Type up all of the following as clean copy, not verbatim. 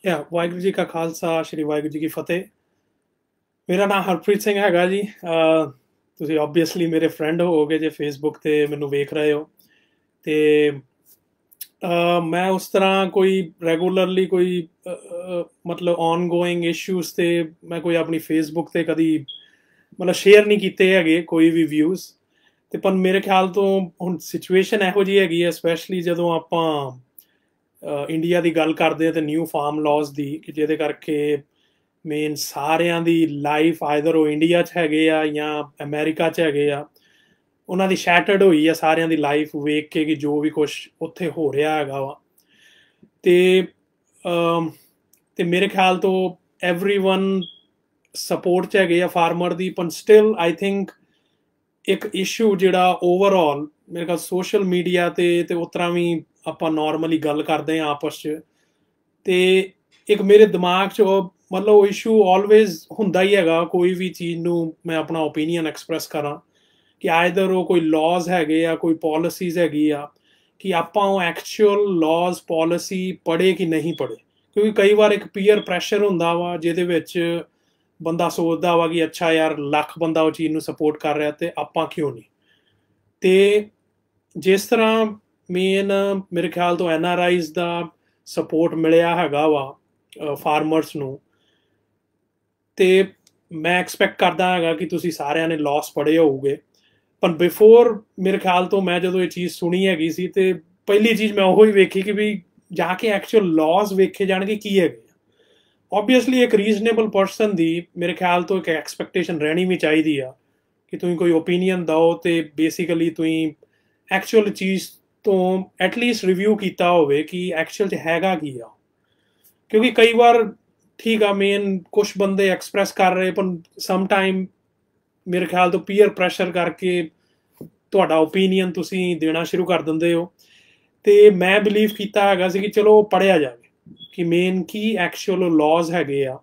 ਵਾਹਿਗੁਰੂ ਜੀ ਕਾ ਖਾਲਸਾ ਸ਼੍ਰੀ ਵਾਹਿਗੁਰੂ ਜੀ ਕੀ ਫਤਿਹ। ਮੇਰਾ ਨਾਮ ਹਰਪ੍ਰੀਤ ਸਿੰਘ ਹੈਗਾ ਜੀ। ਤੁਸੀਂ ਆਬਵੀਅਸਲੀ ਮੇਰੇ ਫਰੈਂਡ ਹੋਵੋਗੇ ਜੇ ਫੇਸਬੁੱਕ ਤੇ ਮੈਨੂੰ ਵੇਖ ਰਹੇ ਹੋ। ਤੇ ਮੈਂ ਉਸ ਤਰ੍ਹਾਂ ਕੋਈ ਰੈਗੂਲਰਲੀ ਕੋਈ ਮਤਲਬ ਔਨ ਗੋਇੰਗ ਇਸ਼ੂਜ਼ ਤੇ ਮੈਂ ਕੋਈ ਆਪਣੀ ਫੇਸਬੁੱਕ ਤੇ ਕਦੀ ਮਤਲਬ ਸ਼ੇਅਰ ਨਹੀਂ ਕੀਤੇ ਹੈਗੇ ਕੋਈ ਵੀ ਵਿਊਜ਼। ਤੇ ਪਰ ਮੇਰੇ ਖਿਆਲ ਤੋਂ ਹੁਣ ਸਿਚੁਏਸ਼ਨ ਇਹੋ ਜਿਹੀ ਹੈਗੀ ਹੈ, ਸਪੈਸ਼ਲੀ ਜਦੋਂ ਆਪਾਂ ਇੰਡੀਆ ਦੀ ਗੱਲ ਕਰਦੇ ਹਾਂ ਤੇ ਨਿਊ ਫਾਰਮ ਲਾਜ਼ ਦੀ, ਕਿ ਜਿਹਦੇ ਕਰਕੇ ਮੇਨ ਸਾਰਿਆਂ ਦੀ ਲਾਈਫ ਆਈਦਰ ਉਹ ਇੰਡੀਆ 'ਚ ਹੈਗੇ ਆ ਜਾਂ ਅਮਰੀਕਾ 'ਚ ਹੈਗੇ ਆ, ਉਹਨਾਂ ਦੀ ਸ਼ੈਟਰਡ ਹੋਈ ਆ ਸਾਰਿਆਂ ਦੀ ਲਾਈਫ ਵੇਖ ਕੇ ਕਿ ਜੋ ਵੀ ਕੁਛ ਉੱਥੇ ਹੋ ਰਿਹਾ ਹੈਗਾ ਵਾ। ਤੇ ਅਮ, ਤੇ ਮੇਰੇ ਖਿਆਲ ਤੋਂ ਐਵਰੀਵਨ ਸਪੋਰਟ 'ਚ ਹੈਗੇ ਆ ਫਾਰਮਰ ਦੀ, ਪਰ ਸਟਿਲ ਆਈ ਥਿੰਕ ਇੱਕ ਇਸ਼ੂ ਜਿਹੜਾ ਓਵਰਆਲ ਮੇਰੇ ਖਿਆਲ ਸੋਸ਼ਲ ਮੀਡੀਆ ਤੇ ਉਸ ਤਰ੍ਹਾਂ ਵੀ ਆਪਾਂ ਨਾਰਮਲੀ ਗੱਲ ਕਰਦੇ ਹਾਂ ਆਪਸ 'ਚ, ਤੇ ਇੱਕ ਮੇਰੇ ਦਿਮਾਗ 'ਚ ਮਤਲਬ ਉਹ ਇਸ਼ੂ ਆਲਵੇਜ਼ ਹੁੰਦਾ ਹੀ ਹੈਗਾ ਕੋਈ ਵੀ ਚੀਜ਼ ਨੂੰ ਮੈਂ ਆਪਣਾ ਓਪੀਨੀਅਨ ਐਕਸਪ੍ਰੈਸ ਕਰਾਂ, ਕਿ ਆਈਦਰ ਉਹ ਕੋਈ ਲਾਜ਼ ਹੈਗੇ ਆ, ਕੋਈ ਪਾਲਿਸੀਜ਼ ਹੈਗੀ ਆ, ਕਿ ਆਪਾਂ ਉਹ ਐਕਚੁਅਲ ਲਾਜ਼ ਪਾਲਿਸੀ ਪੜ੍ਹੇ ਕਿ ਨਹੀਂ ਪੜ੍ਹੇ। ਕਿਉਂਕਿ ਕਈ ਵਾਰ ਇੱਕ ਪੀਅਰ ਪ੍ਰੈਸ਼ਰ ਹੁੰਦਾ ਵਾ ਜਿਹਦੇ ਵਿੱਚ ਬੰਦਾ ਸੋਚਦਾ ਵਾ ਕਿ ਅੱਛਾ ਯਾਰ ਲੱਖ ਬੰਦਾ ਉਹ ਚੀਜ਼ ਨੂੰ ਸਪੋਰਟ ਕਰ ਰਿਹਾ ਤੇ ਆਪਾਂ ਕਿਉਂ ਨਹੀਂ। ਤੇ ਜਿਸ ਤਰ੍ਹਾਂ ਮੇਨ ਮੇਰੇ ਖਿਆਲ ਤੋਂ ਐਨ ਆਰ ਆਈਜ਼ ਦਾ ਸਪੋਰਟ ਮਿਲਿਆ ਹੈਗਾ ਵਾ ਫਾਰਮਰਸ ਨੂੰ, ਤੇ ਮੈਂ ਐਕਸਪੈਕਟ ਕਰਦਾ ਹੈਗਾ ਕਿ ਤੁਸੀਂ ਸਾਰਿਆਂ ਨੇ ਲਾਸ ਪੜ੍ਹੇ ਹੋਊਗੇ। ਪਰ ਬਿਫੋਰ ਮੇਰੇ ਖਿਆਲ ਤੋਂ ਮੈਂ ਜਦੋਂ ਇਹ ਚੀਜ਼ ਸੁਣੀ ਹੈਗੀ ਸੀ ਤੇ ਪਹਿਲੀ ਚੀਜ਼ ਮੈਂ ਉਹੀ ਵੇਖੀ ਕਿ ਵੀ ਜਾ ਕੇ ਐਕਚੁਅਲ ਲਾਸ ਵੇਖੇ ਜਾਣਗੇ ਕੀ ਹੈਗੇ। ਆਬਵੀਅਸਲੀ ਇੱਕ ਰੀਜ਼ਨੇਬਲ ਪਰਸਨ ਦੀ ਮੇਰੇ ਖਿਆਲ ਤੋਂ ਇੱਕ ਐਕਸਪੈਕਟੇਸ਼ਨ ਰਹਿਣੀ ਵੀ ਚਾਹੀਦੀ ਆ ਕਿ ਤੁਸੀਂ ਕੋਈ ਓਪੀਨੀਅਨ ਦਿਓ ਤੇ ਬੇਸਿਕਲੀ ਤੁਸੀਂ ਐਕਚੁਅਲ ਚੀਜ਼ ਤੋਂ ਐਟਲੀਸਟ ਰਿਵਿਊ ਕੀਤਾ ਹੋਵੇ ਕਿ ਐਕਚੁਅਲ 'ਚ ਹੈਗਾ ਕੀ ਆ। ਕਿਉਂਕਿ ਕਈ ਵਾਰ ਠੀਕ ਆ ਮੇਨ ਕੁਝ ਬੰਦੇ ਐਕਸਪ੍ਰੈਸ ਕਰ ਰਹੇ, ਪਰ ਸਮ ਟਾਈਮ ਮੇਰੇ ਖਿਆਲ ਤੋਂ ਪੀਅਰ ਪ੍ਰੈਸ਼ਰ ਕਰਕੇ ਤੁਹਾਡਾ ਓਪੀਨੀਅਨ ਤੁਸੀਂ ਦੇਣਾ ਸ਼ੁਰੂ ਕਰ ਦਿੰਦੇ ਹੋ। ਤੇ ਮੈਂ ਬਿਲੀਵ ਕੀਤਾ ਹੈਗਾ ਸੀ ਕਿ ਚਲੋ ਪੜ੍ਹਿਆ ਜਾਵੇ ਕਿ ਮੇਨ ਕੀ ਐਕਚੁਅਲ ਲਾਜ਼ ਹੈਗੇ ਆ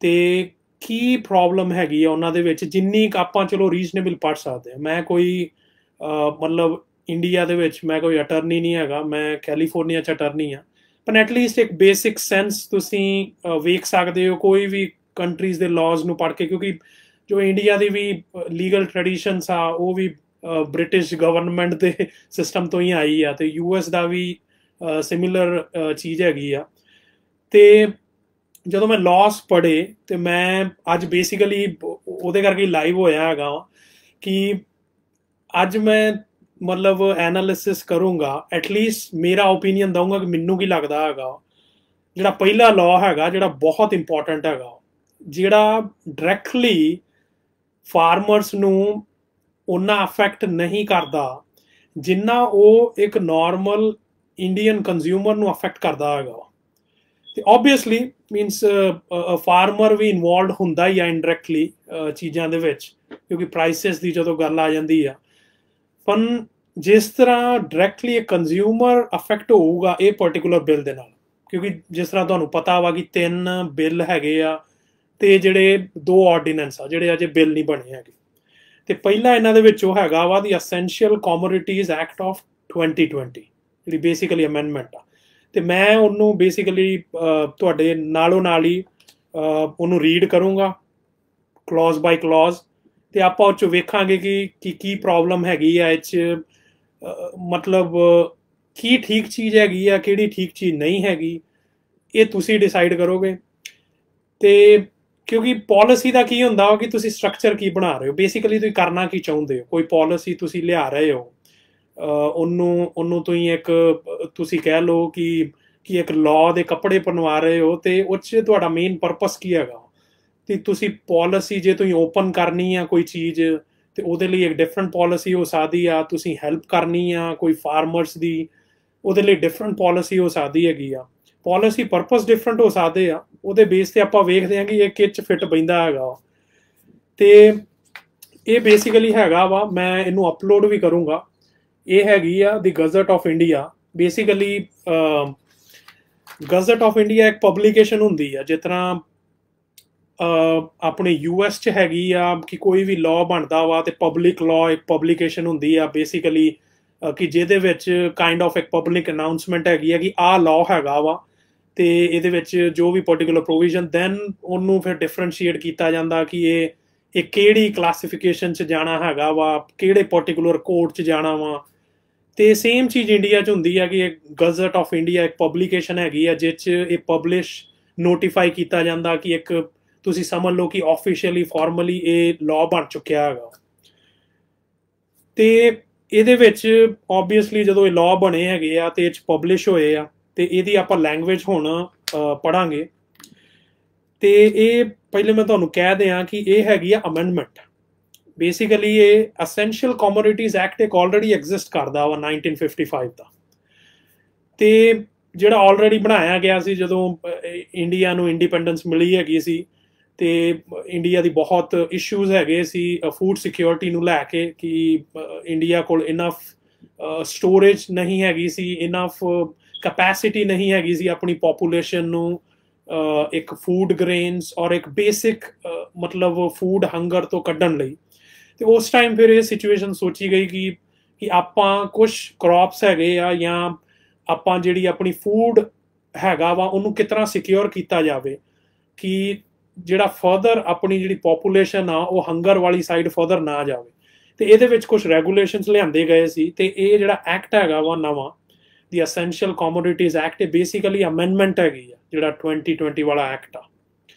ਤੇ ਕੀ ਪ੍ਰੋਬਲਮ ਹੈਗੀ ਆ ਉਹਨਾਂ ਦੇ ਵਿੱਚ, ਜਿੰਨੀ ਕੁ ਆਪਾਂ ਚਲੋ ਰੀਜ਼ਨੇਬਲ ਪੜ੍ਹ ਸਕਦੇ ਹਾਂ। ਮੈਂ ਕੋਈ ਮਤਲਬ ਇੰਡੀਆ ਦੇ ਵਿੱਚ ਮੈਂ ਕੋਈ ਅਟਰਨੀ ਨਹੀਂ ਹੈਗਾ, ਮੈਂ ਕੈਲੀਫੋਰਨੀਆ 'ਚ ਅਟਰਨੀ ਆ, ਪਰ ਐਟਲੀਸਟ ਇੱਕ ਬੇਸਿਕ ਸੈਂਸ ਤੁਸੀਂ ਵੇਖ ਸਕਦੇ ਹੋ ਕੋਈ ਵੀ ਕੰਟਰੀਜ਼ ਦੇ ਲਾਜ਼ ਨੂੰ ਪੜ੍ਹ ਕੇ। ਕਿਉਂਕਿ ਜੋ ਇੰਡੀਆ ਦੀ ਵੀ ਲੀਗਲ ਟ੍ਰੈਡੀਸ਼ਨਸ ਆ ਉਹ ਵੀ ਬ੍ਰਿਟਿਸ਼ ਗਵਰਨਮੈਂਟ ਦੇ ਸਿਸਟਮ ਤੋਂ ਹੀ ਆਈ ਆ, ਤੇ ਯੂ ਐਸ ਦਾ ਵੀ ਸਿਮਿਲਰ ਚੀਜ਼ ਹੈਗੀ ਆ। ਤੇ ਜਦੋਂ ਮੈਂ ਲਾਸ ਪੜ੍ਹੇ ਤੇ ਮੈਂ ਅੱਜ ਬੇਸਿਕਲੀ ਉਹਦੇ ਕਰਕੇ ਲਾਈਵ ਹੋਇਆ ਹੈਗਾ ਕਿ ਅੱਜ ਮੈਂ ਮਤਲਬ ਐਨਾਲਿਸਿਸ ਕਰੂੰਗਾ, ਐਟਲੀਸਟ ਮੇਰਾ ਓਪੀਨੀਅਨ ਦਊਂਗਾ ਕਿ ਮੈਨੂੰ ਕੀ ਲੱਗਦਾ ਹੈਗਾ। ਜਿਹੜਾ ਪਹਿਲਾ ਲਾਅ ਹੈਗਾ ਜਿਹੜਾ ਬਹੁਤ ਇੰਪੋਰਟੈਂਟ ਹੈਗਾ, ਜਿਹੜਾ ਡਾਇਰੈਕਟਲੀ ਫਾਰਮਰਸ ਨੂੰ ਉਨਾ ਅਫੈਕਟ ਨਹੀਂ ਕਰਦਾ ਜਿੰਨਾ ਉਹ ਇੱਕ ਨਾਰਮਲ ਇੰਡੀਅਨ ਕੰਜ਼ਿਊਮਰ ਨੂੰ ਅਫੈਕਟ ਕਰਦਾ ਹੈਗਾ। ਤੇ ਆਬਵੀਅਸਲੀ ਮੀਨਸ ਫਾਰਮਰ ਵੀ ਇਨਵੋਲਵਡ ਹੁੰਦਾ ਹੀ ਆ ਇਨਡਾਇਰੈਕਟਲੀ ਚੀਜ਼ਾਂ ਦੇ ਵਿੱਚ, ਕਿਉਂਕਿ ਪ੍ਰਾਈਸਿਸ ਦੀ ਜਦੋਂ ਗੱਲ ਆ ਜਾਂਦੀ ਆ। ਪਰ ਜਿਸ ਤਰ੍ਹਾਂ ਡਾਇਰੈਕਟਲੀ ਇੱਕ ਕੰਜ਼ਿਊਮਰ ਅਫੈਕਟ ਹੋਊਗਾ ਇਹ ਪਰਟੀਕੂਲਰ ਬਿੱਲ ਦੇ ਨਾਲ, ਕਿਉਂਕਿ ਜਿਸ ਤਰ੍ਹਾਂ ਤੁਹਾਨੂੰ ਪਤਾ ਵਾ ਕਿ 3 ਬਿੱਲ ਹੈਗੇ ਆ ਤੇ ਜਿਹੜੇ 2 ਆਰਡੀਨੈਂਸ ਆ ਜਿਹੜੇ ਅਜੇ ਬਿੱਲ ਨਹੀਂ ਬਣੇ ਹੈਗੇ। ਤੇ ਪਹਿਲਾ ਇਹਨਾਂ ਦੇ ਵਿੱਚੋਂ ਹੈਗਾ ਵਾ ਦੀ ਅਸੈਂਸ਼ੀਅਲ ਕਮੋਡਿਟੀਜ਼ ਐਕਟ ਆਫ 2020, ਜਿਹੜੀ ਬੇਸਿਕਲੀ ਅਮੈਂਡਮੈਂਟ ਆ। ਤੇ ਮੈਂ ਉਹਨੂੰ ਬੇਸਿਕਲੀ ਤੁਹਾਡੇ ਨਾਲੋਂ ਨਾਲ ਹੀ ਉਹਨੂੰ ਰੀਡ ਕਰੂੰਗਾ ਕਲੌਜ਼ ਬਾਈ ਕਲੌਜ਼, ਤੇ ਆਪਾਂ ਉਹ 'ਚੋਂ ਵੇਖਾਂਗੇ ਕਿ ਕੀ ਪ੍ਰੋਬਲਮ ਹੈਗੀ ਆ ਇਹ 'ਚ, ਮਤਲਬ ਕੀ ਠੀਕ ਚੀਜ਼ ਹੈਗੀ ਆ ਕਿਹੜੀ ਠੀਕ ਚੀਜ਼ ਨਹੀਂ ਹੈਗੀ, ਇਹ ਤੁਸੀਂ ਡਿਸਾਈਡ ਕਰੋਗੇ। ਤੇ ਕਿਉਂਕਿ ਪਾਲਿਸੀ ਦਾ ਕੀ ਹੁੰਦਾ ਕਿ ਤੁਸੀਂ ਸਟਰਕਚਰ ਕੀ ਬਣਾ ਰਹੇ ਹੋ, ਬੇਸਿਕਲੀ ਤੁਸੀਂ ਕਰਨਾ ਕੀ ਚਾਹੁੰਦੇ ਹੋ। ਕੋਈ ਪਾਲਿਸੀ ਤੁਸੀਂ ਲਿਆ ਰਹੇ ਹੋ, ਉਹਨੂੰ ਤੁਸੀਂ ਇੱਕ ਤੁਸੀਂ ਕਹਿ ਲਓ ਕਿ ਇੱਕ ਲਾਅ ਦੇ ਕੱਪੜੇ ਬਣਵਾ ਰਹੇ ਹੋ, ਤੇ ਉਹ 'ਚ ਤੁਹਾਡਾ ਮੇਨ ਪਰਪਸ ਕੀ ਹੈਗਾ। ਤੇ ਤੁਸੀਂ ਪਾਲਿਸੀ ਜੇ ਤੁਸੀਂ ਓਪਨ ਕਰਨੀ ਆ ਕੋਈ ਚੀਜ਼ ਤੇ ਉਹਦੇ ਲਈ ਇੱਕ ਡਿਫਰੈਂਟ ਪਾਲਿਸੀ ਹੋ ਸਕਦੀ ਆ, ਤੁਸੀਂ ਹੈਲਪ ਕਰਨੀ ਆ ਕੋਈ ਫਾਰਮਰਸ ਦੀ ਉਹਦੇ ਲਈ ਡਿਫਰੈਂਟ ਪਾਲਿਸੀ ਹੋ ਸਕਦੀ ਹੈਗੀ ਆ। ਪਾਲਿਸੀ ਪਰਪਸ ਡਿਫਰੈਂਟ ਹੋ ਸਕਦੇ ਆ, ਉਹਦੇ ਬੇਸ ਤੇ ਆਪਾਂ ਵੇਖਦੇ ਹਾਂ ਕਿ ਇਹ ਕਿੱਚ ਫਿੱਟ ਬੈਂਦਾ ਹੈਗਾ। ਤੇ ਇਹ ਬੇਸਿਕਲੀ ਹੈਗਾ ਵਾ, ਮੈਂ ਇਹਨੂੰ ਅਪਲੋਡ ਵੀ ਕਰੂੰਗਾ। ਇਹ ਹੈਗੀ ਆ ਦੀ gazette of India. Basically gazette of India ਇੱਕ ਪਬਲੀਕੇਸ਼ਨ ਹੁੰਦੀ ਆ, ਜਿਸ ਤਰ੍ਹਾਂ ਆਪਣੇ ਯੂ ਐਸ 'ਚ ਹੈਗੀ ਆ ਕਿ ਕੋਈ ਵੀ ਲਾਅ ਬਣਦਾ ਵਾ ਤੇ ਪਬਲਿਕ ਲਾਅ ਇੱਕ ਪਬਲੀਕੇਸ਼ਨ ਹੁੰਦੀ ਆ ਬੇਸਿਕਲੀ, ਕਿ ਜਿਹਦੇ ਵਿੱਚ ਕਾਈਂਡ ਆਫ ਇੱਕ ਪਬਲਿਕ ਅਨਾਊਂਸਮੈਂਟ ਹੈਗੀ ਆ ਕਿ ਆਹ ਲਾਅ ਹੈਗਾ ਵਾ ਤੇ ਇਹਦੇ ਵਿੱਚ ਜੋ ਵੀ ਪਾਰਟਿਕੂਲਰ ਪ੍ਰੋਵੀਜ਼ਨ ਦੈਨ ਉਹਨੂੰ ਫਿਰ ਡਿਫਰੈਂਸ਼ੀਏਟ ਕੀਤਾ ਜਾਂਦਾ ਕਿ ਇਹ ਕਿਹੜੀ ਕਲਾਸੀਫਿਕੇਸ਼ਨ 'ਚ ਜਾਣਾ ਹੈਗਾ ਵਾ, ਕਿਹੜੇ ਪਾਰਟਿਕੂਲਰ ਕੋਡ 'ਚ ਜਾਣਾ ਵਾ। ਤੇ ਸੇਮ ਚੀਜ਼ ਇੰਡੀਆ 'ਚ ਹੁੰਦੀ ਹੈ ਕਿ ਇੱਕ ਗਜ਼ਟ ਆਫ ਇੰਡੀਆ ਇੱਕ ਪਬਲੀਕੇਸ਼ਨ ਹੈਗੀ ਆ ਜਿਸ 'ਚ ਇਹ ਪਬਲਿਸ਼ ਨੋਟੀਫਾਈ ਕੀਤਾ ਜਾਂਦਾ ਕਿ ਇੱਕ ਤੁਸੀਂ ਸਮਝ ਲਓ ਕਿ ਆਫੀਸ਼ੀਅਲੀ ਫਾਰਮਲੀ ਇਹ ਲਾਅ ਬਣ ਚੁੱਕਿਆ ਹੈਗਾ। ਤੇ ਇਹਦੇ ਵਿੱਚ ਓਬਵੀਅਸਲੀ ਜਦੋਂ ਇਹ ਲਾਅ ਬਣੇ ਹੈਗੇ ਆ ਤੇ ਇਹ 'ਚ ਪਬਲਿਸ਼ ਹੋਏ ਆ ਤੇ ਇਹਦੀ ਆਪਾਂ ਲੈਂਗੁਏਜ ਹੁਣ ਪੜ੍ਹਾਂਗੇ। ਤੇ ਇਹ ਪਹਿਲੇ ਮੈਂ ਤੁਹਾਨੂੰ ਕਹਿ ਦਿਆਂ ਕਿ ਇਹ ਹੈਗੀ ਆ ਅਮੈਂਡਮੈਂਟ। ਬੇਸਿਕਲੀ ਇਹ ਅਸੈਂਸ਼ੀਅਲ ਕਮੋਡਿਟੀਜ਼ ਐਕਟ ਇੱਕ ਆਲਰੇਡੀ ਐਗਜ਼ਿਸਟ ਕਰਦਾ ਵਾ 1955 ਦਾ। ਤੇ ਜਿਹੜਾ ਆਲਰੇਡੀ ਬਣਾਇਆ ਗਿਆ ਸੀ ਜਦੋਂ ਇੰਡੀਆ ਨੂੰ ਇੰਡੀਪੈਂਡੈਂਸ ਮਿਲੀ ਹੈਗੀ ਸੀ ਤੇ ਇੰਡੀਆ ਦੀ ਬਹੁਤ ਇਸ਼ੂਜ਼ ਹੈਗੇ ਸੀ ਫੂਡ ਸਿਕਿਉਰਿਟੀ ਨੂੰ ਲੈ ਕੇ ਕਿ ਇੰਡੀਆ ਕੋਲ ਇਨਫ ਸਟੋਰੇਜ ਨਹੀਂ ਹੈਗੀ ਸੀ, ਇਨਫ ਕੈਪੈਸਿਟੀ ਨਹੀਂ ਹੈਗੀ ਸੀ ਆਪਣੀ ਪੋਪੂਲੇਸ਼ਨ ਨੂੰ ਇੱਕ ਫੂਡ ਗ੍ਰੇਨਸ ਔਰ ਇੱਕ ਬੇਸਿਕ ਮਤਲਬ ਫੂਡ ਹੰਗਰ ਤੋਂ ਕੱਢਣ ਲਈ। ਤੇ ਉਸ ਟਾਈਮ ਫਿਰ ਇਹ ਸਿਚੁਏਸ਼ਨ ਸੋਚੀ ਗਈ ਕਿ ਆਪਾਂ ਕੁਛ ਕ੍ਰੌਪਸ ਹੈਗੇ ਆ ਜਾਂ ਆਪਾਂ ਜਿਹੜੀ ਆਪਣੀ ਫੂਡ ਹੈਗਾ ਵਾ ਉਹਨੂੰ ਕਿਸ ਤਰ੍ਹਾਂ ਸਿਕਿਉਰ ਕੀਤਾ ਜਾਵੇ ਕਿ ਜਿਹੜਾ ਫਰਦਰ ਆਪਣੀ ਜਿਹੜੀ ਪੋਪੂਲੇਸ਼ਨ ਆ ਉਹ ਹੰਗਰ ਵਾਲੀ ਸਾਈਡ ਫਰਦਰ ਨਾ ਜਾਵੇ। ਤੇ ਇਹਦੇ ਵਿੱਚ ਕੁਝ ਰੈਗੂਲੇਸ਼ਨਸ ਲਿਆਂਦੇ ਗਏ ਸੀ ਤੇ ਇਹ ਜਿਹੜਾ ਐਕਟ ਹੈਗਾ ਵਾ ਨਵਾਂ ਦੀ ਅਸੈਂਸ਼ੀਅਲ ਕਮੋਡਿਟੀਜ਼ ਐਕਟ, ਇਹ ਬੇਸਿਕਲੀ ਅਮੈਂਡਮੈਂਟ ਹੈਗੀ ਆ ਜਿਹੜਾ 2020 ਵਾਲਾ ਐਕਟ ਆ।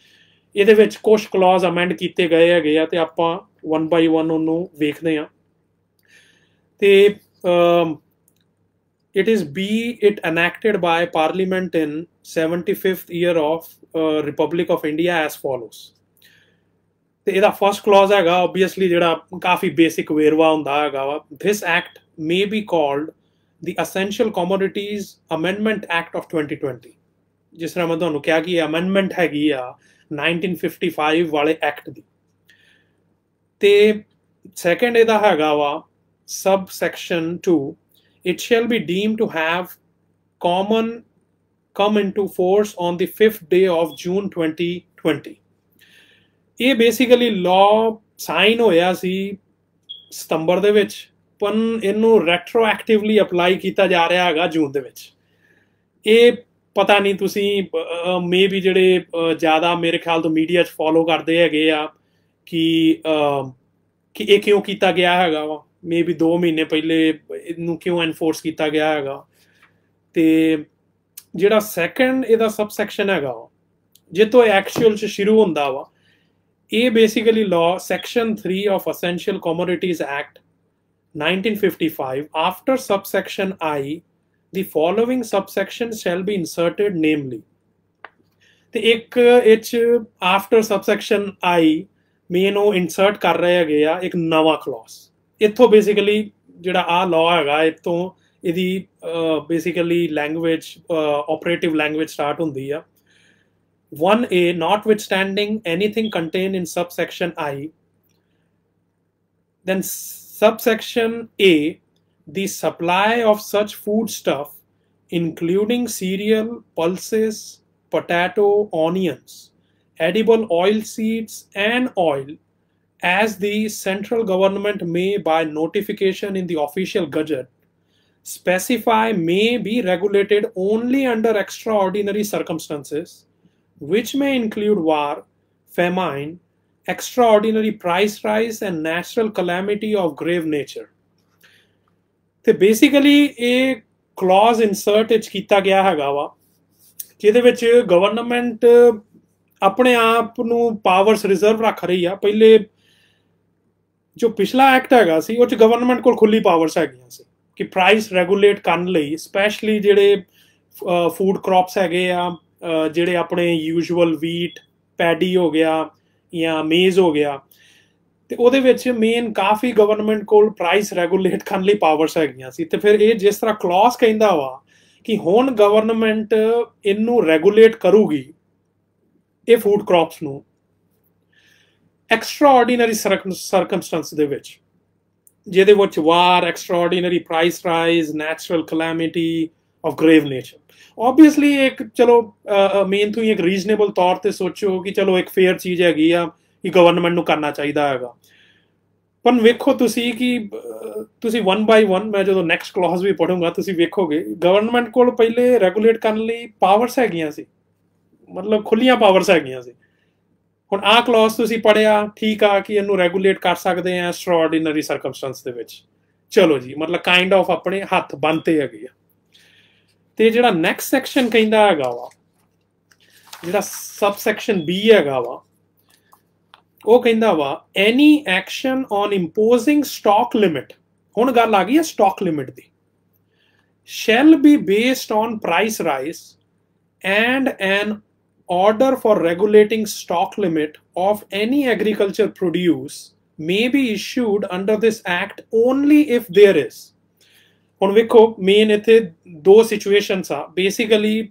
ਇਹਦੇ ਵਿੱਚ ਕੁਝ ਕਲੌਜ਼ ਅਮੈਂਡ ਕੀਤੇ ਗਏ ਹੈਗੇ ਆ ਤੇ ਆਪਾਂ 1 by 1 ਉਹਨੂੰ ਵੇਖਦੇ ਹਾਂ। ਤੇ it is it enacted by Parliament in 75th year of Republic of India as follows। ਤੇ ਇਹਦਾ ਫਸਟ ਕਲੌਜ਼ ਹੈਗਾ ਓਬਵੀਅਸਲੀ ਜਿਹੜਾ ਕਾਫੀ ਬੇਸਿਕ ਵੇਰਵਾ ਹੁੰਦਾ ਹੈਗਾ ਵਾ, this act may be called the Essential Commodities Amendment Act of 2020। ਜਿਸ ਤਰ੍ਹਾਂ ਮੈਂ ਤੁਹਾਨੂੰ ਕਿਹਾ ਕਿ ਇਹ ਅਮੈਂਡਮੈਂਟ ਹੈਗੀ ਆ 1955 ਵਾਲੇ ਐਕਟ ਦੀ। ਤੇ ਸੈਕੰਡ ਇਹਦਾ ਹੈਗਾ ਵਾ sub section 2, it shall be deemed to have come into force on the 5th day of June 2020। ਇਹ ਬੇਸਿਕਲੀ ਲਾਅ ਸਾਈਨ ਹੋਇਆ ਸੀ ਸਤੰਬਰ ਦੇ ਵਿੱਚ, ਪਰ ਇਹਨੂੰ ਰੈਟਰੋਐਕਟਿਵਲੀ ਅਪਲਾਈ ਕੀਤਾ ਜਾ ਰਿਹਾ ਹੈਗਾ ਜੂਨ ਦੇ ਵਿੱਚ। ਇਹ ਪਤਾ ਨਹੀਂ ਤੁਸੀਂ ਮੇ ਵੀ ਜਿਹੜੇ ਜ਼ਿਆਦਾ ਮੇਰੇ ਖਿਆਲ ਤੋਂ ਮੀਡੀਆ 'ਚ ਫੋਲੋ ਕਰਦੇ ਹੈਗੇ ਆ ਕਿ ਇਹ ਕਿਉਂ ਕੀਤਾ ਗਿਆ ਹੈਗਾ ਵਾ, ਮੇ ਵੀ 2 ਮਹੀਨੇ ਪਹਿਲੇ ਇਹਨੂੰ ਕਿਉਂ ਐਨਫੋਰਸ ਕੀਤਾ ਗਿਆ ਹੈਗਾ। ਤੇ ਜਿਹੜਾ ਸੈਕੰਡ ਇਹਦਾ ਸਬ ਸੈਕਸ਼ਨ ਹੈਗਾ ਵਾ ਜਿੱਥੋਂ ਐਕਚੁਅਲ 'ਚ ਸ਼ੁਰੂ ਹੁੰਦਾ ਵਾ, ਇਹ basically law section 3 of essential commodities act 1955 after subsection I the following subsection shall be inserted namely। ਤੇ ਇੱਕ ਇਹ ਆਫਟਰ ਸਬਸੈਕਸ਼ਨ I ਮੇਨ ਉਹ ਇਨਸਰਟ ਕਰ ਰਹੇ ਹੈਗੇ ਆ ਇੱਕ ਨਵਾਂ ਕਲੌਜ਼। ਇੱਥੋਂ ਬੇਸਿਕਲੀ ਜਿਹੜਾ ਆਹ ਲਾਅ ਹੈਗਾ ਇੱਥੋਂ ਇਹਦੀ basically language operative language start ਹੁੰਦੀ ਆ। 1A notwithstanding anything contained in subsection I, then subsection A, the supply of such foodstuff including cereal, pulses, potato, onions, edible oil seeds and oil as the central government may by notification in the official gazette specify may be regulated only under extraordinary circumstances which may include war, famine, extraordinary price rise and natural calamity of grave nature। ਤੇ basically ਇਹ clause insert ਵਿੱਚ ਕੀਤਾ ਗਿਆ ਹੈਗਾ ਵਾ ਜਿਹਦੇ ਵਿੱਚ government ਆਪਣੇ ਆਪ ਨੂੰ ਪਾਵਰਸ ਰਿਜ਼ਰਵ ਰੱਖ ਰਹੀ ਆ। ਪਹਿਲੇ ਜੋ ਪਿਛਲਾ ਐਕਟ ਹੈਗਾ ਸੀ ਉਹ 'ਚ ਗਵਰਨਮੈਂਟ ਕੋਲ ਖੁੱਲੀ ਪਾਵਰਸ ਹੈਗੀਆਂ ਸੀ ਕਿ ਪ੍ਰਾਈਸ ਰੈਗੂਲੇਟ ਕਰਨ ਲਈ, ਸਪੈਸ਼ਲੀ ਜਿਹੜੇ ਫੂਡ ਕ੍ਰੌਪਸ ਹੈਗੇ ਆ ਜਿਹੜੇ ਆਪਣੇ ਯੂਜੂਅਲ ਵੀਟ, ਪੈਡੀ ਹੋ ਗਿਆ ਜਾਂ ਮੇਜ਼ ਹੋ ਗਿਆ, ਤੇ ਉਹਦੇ ਵਿੱਚ ਮੇਨ ਕਾਫੀ ਗਵਰਨਮੈਂਟ ਕੋਲ ਪ੍ਰਾਈਸ ਰੈਗੂਲੇਟ ਕਰਨ ਲਈ ਪਾਵਰਸ ਹੈਗੀਆਂ ਸੀ। ਤੇ ਫਿਰ ਇਹ ਜਿਸ ਤਰ੍ਹਾਂ ਕਲੌਜ਼ ਕਹਿੰਦਾ ਵਾ ਕਿ ਹੁਣ ਗਵਰਨਮੈਂਟ ਇਹਨੂੰ ਰੈਗੂਲੇਟ ਕਰੂਗੀ ਇਹ ਫੂਡ ਕ੍ਰੌਪਸ ਨੂੰ ਐਕਸਟਰਾਆਰਡੀਨਰੀ ਸਰਕਮਸਟੈਂਸ ਦੇ ਵਿੱਚ, ਜਿਹਦੇ ਵਿੱਚ war, extraordinary price rise, natural calamity of grave nature. Obviously ਇੱਕ ਚਲੋ ਮੇਨ ਤੁਸੀਂ ਇੱਕ ਰੀਜ਼ਨੇਬਲ ਤੌਰ ਤੇ ਸੋਚੋ ਕਿ ਚਲੋ ਇੱਕ ਫੇਅਰ ਚੀਜ਼ ਹੈਗੀ ਆ ਕਿ ਗਵਰਨਮੈਂਟ ਨੂੰ ਕਰਨਾ ਚਾਹੀਦਾ ਹੈਗਾ, पर वेखो तुसी कि तुसी वन बाय वन मैं जो नैक्सट क्लॉज भी पढ़ूंगा तुसी वेखोगे गवर्नमेंट को पहले रेगूलेट करने ਲਈ ਪਾਵਰਸ ਹੈਗੀਆਂ ਸੀ ਮਤਲਬ ਖੁੱਲੀਆਂ ਪਾਵਰਸ ਹੈਗੀਆਂ ਸੀ ਹੁਣ ਆਹ ਕਲੌਜ਼ ਤੁਸੀਂ ਪੜਿਆ ਠੀਕ ਆ ਕਿ ਇਹਨੂੰ ਰੈਗੂਲੇਟ ਕਰ ਸਕਦੇ ਆ ਐਕਸਟਰਾਆਰਡੀਨਰੀ ਸਰਕਮਸਟੈਂਸ ਦੇ ਵਿੱਚ ਚਲੋ ਜੀ ਮਤਲਬ ਕਾਈਂਡ ਆਫ ਆਪਣੇ ਹੱਥ ਬੰਨਤੇ ਹੈਗੇ ਆ ਤੇ ਜਿਹੜਾ ਨੈਕਸਟ ਸੈਕਸ਼ਨ ਕਹਿੰਦਾ ਹੈਗਾ ਵਾ ਜਿਹੜਾ ਸਬ ਸੈਕਸ਼ਨ ਬੀ ਹੈਗਾ ਵਾ ਉਹ ਕਹਿੰਦਾ ਵਾ any action on imposing stock limit ਹੁਣ ਗੱਲ ਆ ਗਈ ਹੈ ਸਟਾਕ ਲਿਮਿਟ ਦੀ shall be based on price rise and an order for regulating stock limit of any agriculture produce may be issued under this act only if there is ਹੁਣ ਵੇਖੋ main ਇੱਥੇ ਦੋ ਸਿਚੁਏਸ਼ਨਸ ਆ basically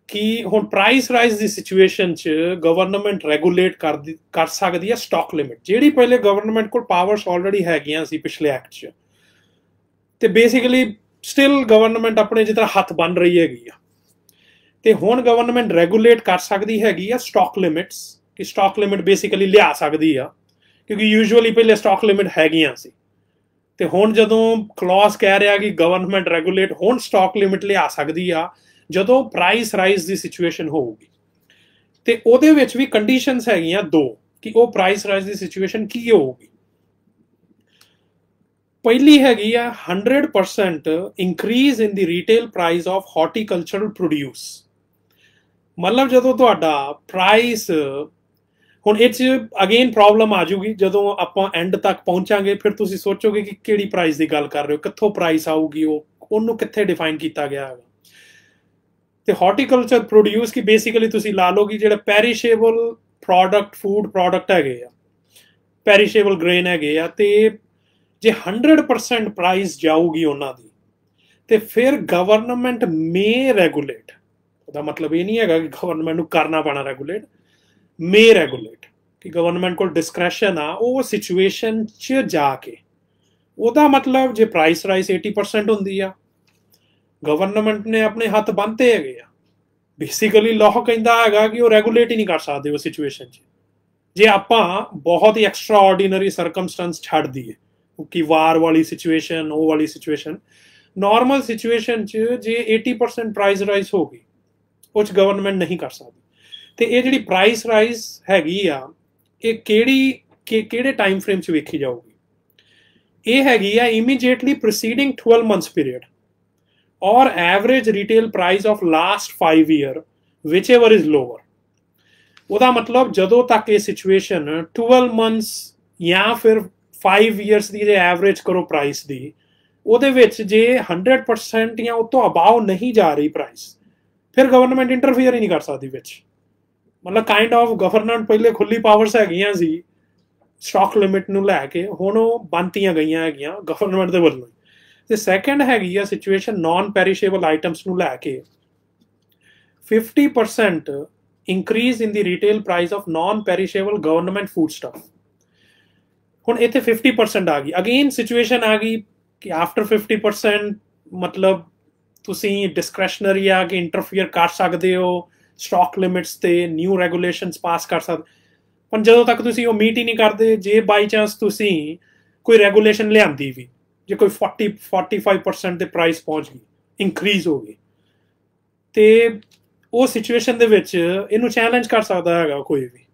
ਕਿ ਹੁਣ price rise ਦੀ situation 'ਚ government regulate ਕਰ ਸਕਦੀ ਹੈ ਸਟਾਕ ਲਿਮਿਟ ਜਿਹੜੀ ਪਹਿਲੇ ਗਵਰਨਮੈਂਟ ਕੋਲ ਪਾਵਰਸ ਆਲਰੇਡੀ ਹੈਗੀਆਂ ਸੀ ਪਿਛਲੇ ਐਕਟ 'ਚ ਤੇ ਬੇਸਿਕਲੀ ਸਟਿਲ ਗਵਰਨਮੈਂਟ ਆਪਣੇ ਜਿੱਦਾਂ ਹੱਥ ਬੰਨ ਰਹੀ ਹੈਗੀ ਆ ਤੇ ਹੁਣ ਗਵਰਨਮੈਂਟ ਰੈਗੂਲੇਟ ਕਰ ਸਕਦੀ ਹੈਗੀ ਆ ਸਟਾਕ ਲਿਮਿਟਸ ਕਿ ਸਟਾਕ ਲਿਮਿਟ ਬੇਸਿਕਲੀ ਲਿਆ ਸਕਦੀ ਆ ਕਿਉਂਕਿ ਯੂਜੂਅਲੀ ਪਹਿਲੇ ਸਟਾਕ ਲਿਮਿਟ ਹੈਗੀਆਂ ਸੀ ਤੇ ਹੁਣ ਜਦੋਂ ਕਲੌਜ਼ ਕਹਿ ਰਿਹਾ ਕਿ ਗਵਰਨਮੈਂਟ ਰੈਗੂਲੇਟ ਹੁਣ ਸਟਾਕ ਲਿਮਿਟ ਲਿਆ ਸਕਦੀ ਆ ਜਦੋਂ ਪ੍ਰਾਈਸ ਰਾਈਜ਼ ਦੀ ਸਿਚੁਏਸ਼ਨ ਹੋਊਗੀ ਤੇ ਉਹਦੇ ਵਿੱਚ ਵੀ ਕੰਡੀਸ਼ਨਸ ਹੈਗੀਆਂ ਦੋ ਕਿ ਉਹ ਪ੍ਰਾਈਸ ਰਾਈਜ਼ ਦੀ ਸਿਚੁਏਸ਼ਨ ਕੀ ਹੋਊਗੀ ਪਹਿਲੀ ਹੈਗੀ ਆ 100% increase in the retail price of horticultural produce ਮਤਲਬ ਜਦੋਂ ਤੁਹਾਡਾ ਪ੍ਰਾਈਸ ਹੁਣ ਇਹ 'ਚ ਅਗੇਨ ਪ੍ਰੋਬਲਮ ਆ ਜੂਗੀ ਜਦੋਂ ਆਪਾਂ ਐਂਡ ਤੱਕ ਪਹੁੰਚਾਂਗੇ ਫਿਰ ਤੁਸੀਂ ਸੋਚੋਗੇ ਕਿ ਕਿਹੜੀ ਪ੍ਰਾਈਸ ਦੀ ਗੱਲ ਕਰ ਰਹੇ ਹੋ ਕਿੱਥੋਂ ਪ੍ਰਾਈਸ ਆਊਗੀ ਉਹਨੂੰ ਕਿੱਥੇ ਡਿਫਾਈਨ ਕੀਤਾ ਗਿਆ ਹੈਗਾ ਤੇ ਹਾਰਟੀਕਲਚਰ ਪ੍ਰੋਡਿਊਸ ਕੀ ਬੇਸਿਕਲੀ ਤੁਸੀਂ ਲਾ ਲਓ ਕਿ ਜਿਹੜੇ ਪੈਰੀਸ਼ੇਬਲ ਪ੍ਰੋਡਕਟ ਫੂਡ ਪ੍ਰੋਡਕਟ ਹੈਗੇ ਆ ਪੈਰੀਸ਼ੇਬਲ ਗ੍ਰੇਨ ਹੈਗੇ ਆ ਤੇ ਜੇ 100% ਪ੍ਰਾਈਸ ਜਾਊਗੀ ਉਹਨਾਂ ਦੀ ਤੇ ਫਿਰ ਗਵਰਨਮੈਂਟ ਮੇ ਰੈਗੂਲੇਟ ਉਹਦਾ ਮਤਲਬ ਇਹ ਨਹੀਂ ਹੈਗਾ ਕਿ ਗਵਰਨਮੈਂਟ ਨੂੰ ਕਰਨਾ ਪੈਣਾ ਰੈਗੂਲੇਟ ਮੇ ਰੈਗੂਲੇਟ ਕਿ ਗਵਰਨਮੈਂਟ ਕੋਲ ਡਿਸਕ੍ਰੈਸ਼ਨ ਆ ਉਹ ਸਿਚੁਏਸ਼ਨ 'ਚ ਜਾ ਕੇ ਉਹਦਾ ਮਤਲਬ ਜੇ ਪ੍ਰਾਈਸ ਰਾਈਸ 80% ਹੁੰਦੀ ਆ ਗਵਰਨਮੈਂਟ ਨੇ ਆਪਣੇ ਹੱਥ ਬੰਨ੍ਹਤੇ ਹੈਗੇ ਆ ਬੇਸਿਕਲੀ ਲਾਅ ਕਹਿੰਦਾ ਹੈਗਾ ਕਿ ਉਹ ਰੈਗੂਲੇਟ ਹੀ ਨਹੀਂ ਕਰ ਸਕਦੇ ਉਹ ਸਿਚੁਏਸ਼ਨ 'ਚ ਜੇ ਆਪਾਂ ਬਹੁਤ ਹੀ ਐਕਸਟਰਾ ਆਰਡੀਨਰੀ ਸਰਕਮਸਟੈਂਸ ਛੱਡ ਦਈਏ ਕਿ ਵਾਰ ਵਾਲੀ ਸਿਚੁਏਸ਼ਨ ਉਹ ਵਾਲੀ ਸਿਚੁਏਸ਼ਨ ਨੋਰਮਲ ਸਿਚੁਏਸ਼ਨ 'ਚ ਜੇ 80% ਪ੍ਰਾਈਸ ਰਾਈਜ਼ ਹੋ ਗਈ ਉਹ 'ਚ ਗਵਰਨਮੈਂਟ ਨਹੀਂ ਕਰ ਸਕਦੀ ਤੇ ਇਹ ਜਿਹੜੀ ਪ੍ਰਾਈਸ ਰਾਈਜ਼ ਹੈਗੀ ਆ ਇਹ ਕਿਹੜੇ ਟਾਈਮ ਫਰੇਮ 'ਚ ਵੇਖੀ ਜਾਊਗੀ ਇਹ ਹੈਗੀ ਆ ਇਮੀਡੀਏਟਲੀ ਪ੍ਰੋਸੀਡਿੰਗ 12 months ਪੀਰੀਅਡ ਔਰ average retail price of last 5 year whichever is lower ਉਹਦਾ ਮਤਲਬ ਜਦੋਂ ਤੱਕ ਇਹ ਸਿਚੁਏਸ਼ਨ 12 months ਜਾਂ ਫਿਰ 5 years ਦੀ ਜੇ ਐਵਰੇਜ ਕਰੋ ਪ੍ਰਾਈਸ ਦੀ ਉਹਦੇ ਵਿੱਚ ਜੇ 100% ਜਾਂ ਉਹ ਤੋਂ ਅਬਾਉ ਨਹੀਂ ਜਾ ਰਹੀ ਪ੍ਰਾਈਸ ਫਿਰ ਗਵਰਨਮੈਂਟ ਇੰਟਰਫੀਅਰ ਹੀ ਨਹੀਂ ਕਰ ਸਕਦੀ ਵਿੱਚ ਮਤਲਬ ਕਾਈਂਡ ਆਫ ਗਵਰਨਮੈਂਟ ਪਹਿਲੇ ਖੁੱਲੀ ਪਾਵਰਸ ਹੈਗੀਆਂ ਸੀ ਸਟਾਕ ਲਿਮਿਟ ਨੂੰ ਲੈ ਕੇ ਹੁਣ ਉਹ ਬੰਨ੍ਹਤੀਆਂ ਗਈਆਂ ਹੈਗੀਆਂ ਗਵਰਨਮੈਂਟ ਦੇ ਵੱਲੋਂ ਤੇ ਸੈਕੰਡ ਹੈਗੀ ਆ ਸਿਚੁਏਸ਼ਨ ਨਾਨ ਪੈਰੀਸ਼ੇਬਲ ਆਈਟਮਸ ਨੂੰ ਲੈ ਕੇ 50% increase in the retail price of non-perishable government foodstuff ਹੁਣ ਇੱਥੇ 50% ਆ ਗਈ ਅਗੇਨ ਸਿਚੁਏਸ਼ਨ ਆ ਗਈ ਕਿ ਆਫਟਰ 50% ਮਤਲਬ ਤੁਸੀਂ ਡਿਸਕ੍ਰੈਸ਼ਨਰੀ ਆ ਕਿ ਇੰਟਰਫੀਅਰ ਕਰ ਸਕਦੇ ਹੋ ਸਟਾਕ ਲਿਮਿਟਸ ਤੇ ਨਿਊ ਰੈਗੂਲੇਸ਼ਨਸ ਪਾਸ ਕਰ ਸਕਦੇ ਪਰ ਜਦੋਂ ਤੱਕ ਤੁਸੀਂ ਉਹ ਮੀਟ ਹੀ ਨਹੀਂ ਕਰਦੇ ਜੇ ਬਾਈ ਚਾਂਸ ਤੁਸੀਂ ਕੋਈ ਰੈਗੂਲੇਸ਼ਨ ਲਿਆਂਦੀ ਵੀ ਜੇ ਕੋਈ 45% ਦੇ ਪ੍ਰਾਈਸ ਪਹੁੰਚ ਗਈ ਇਨਕਰੀਜ਼ ਹੋ ਗਈ ਤੇ ਉਹ ਸਿਚੁਏਸ਼ਨ ਦੇ ਵਿੱਚ ਇਹਨੂੰ ਚੈਲੰਜ ਕਰ ਸਕਦਾ ਹੈਗਾ ਕੋਈ ਵੀ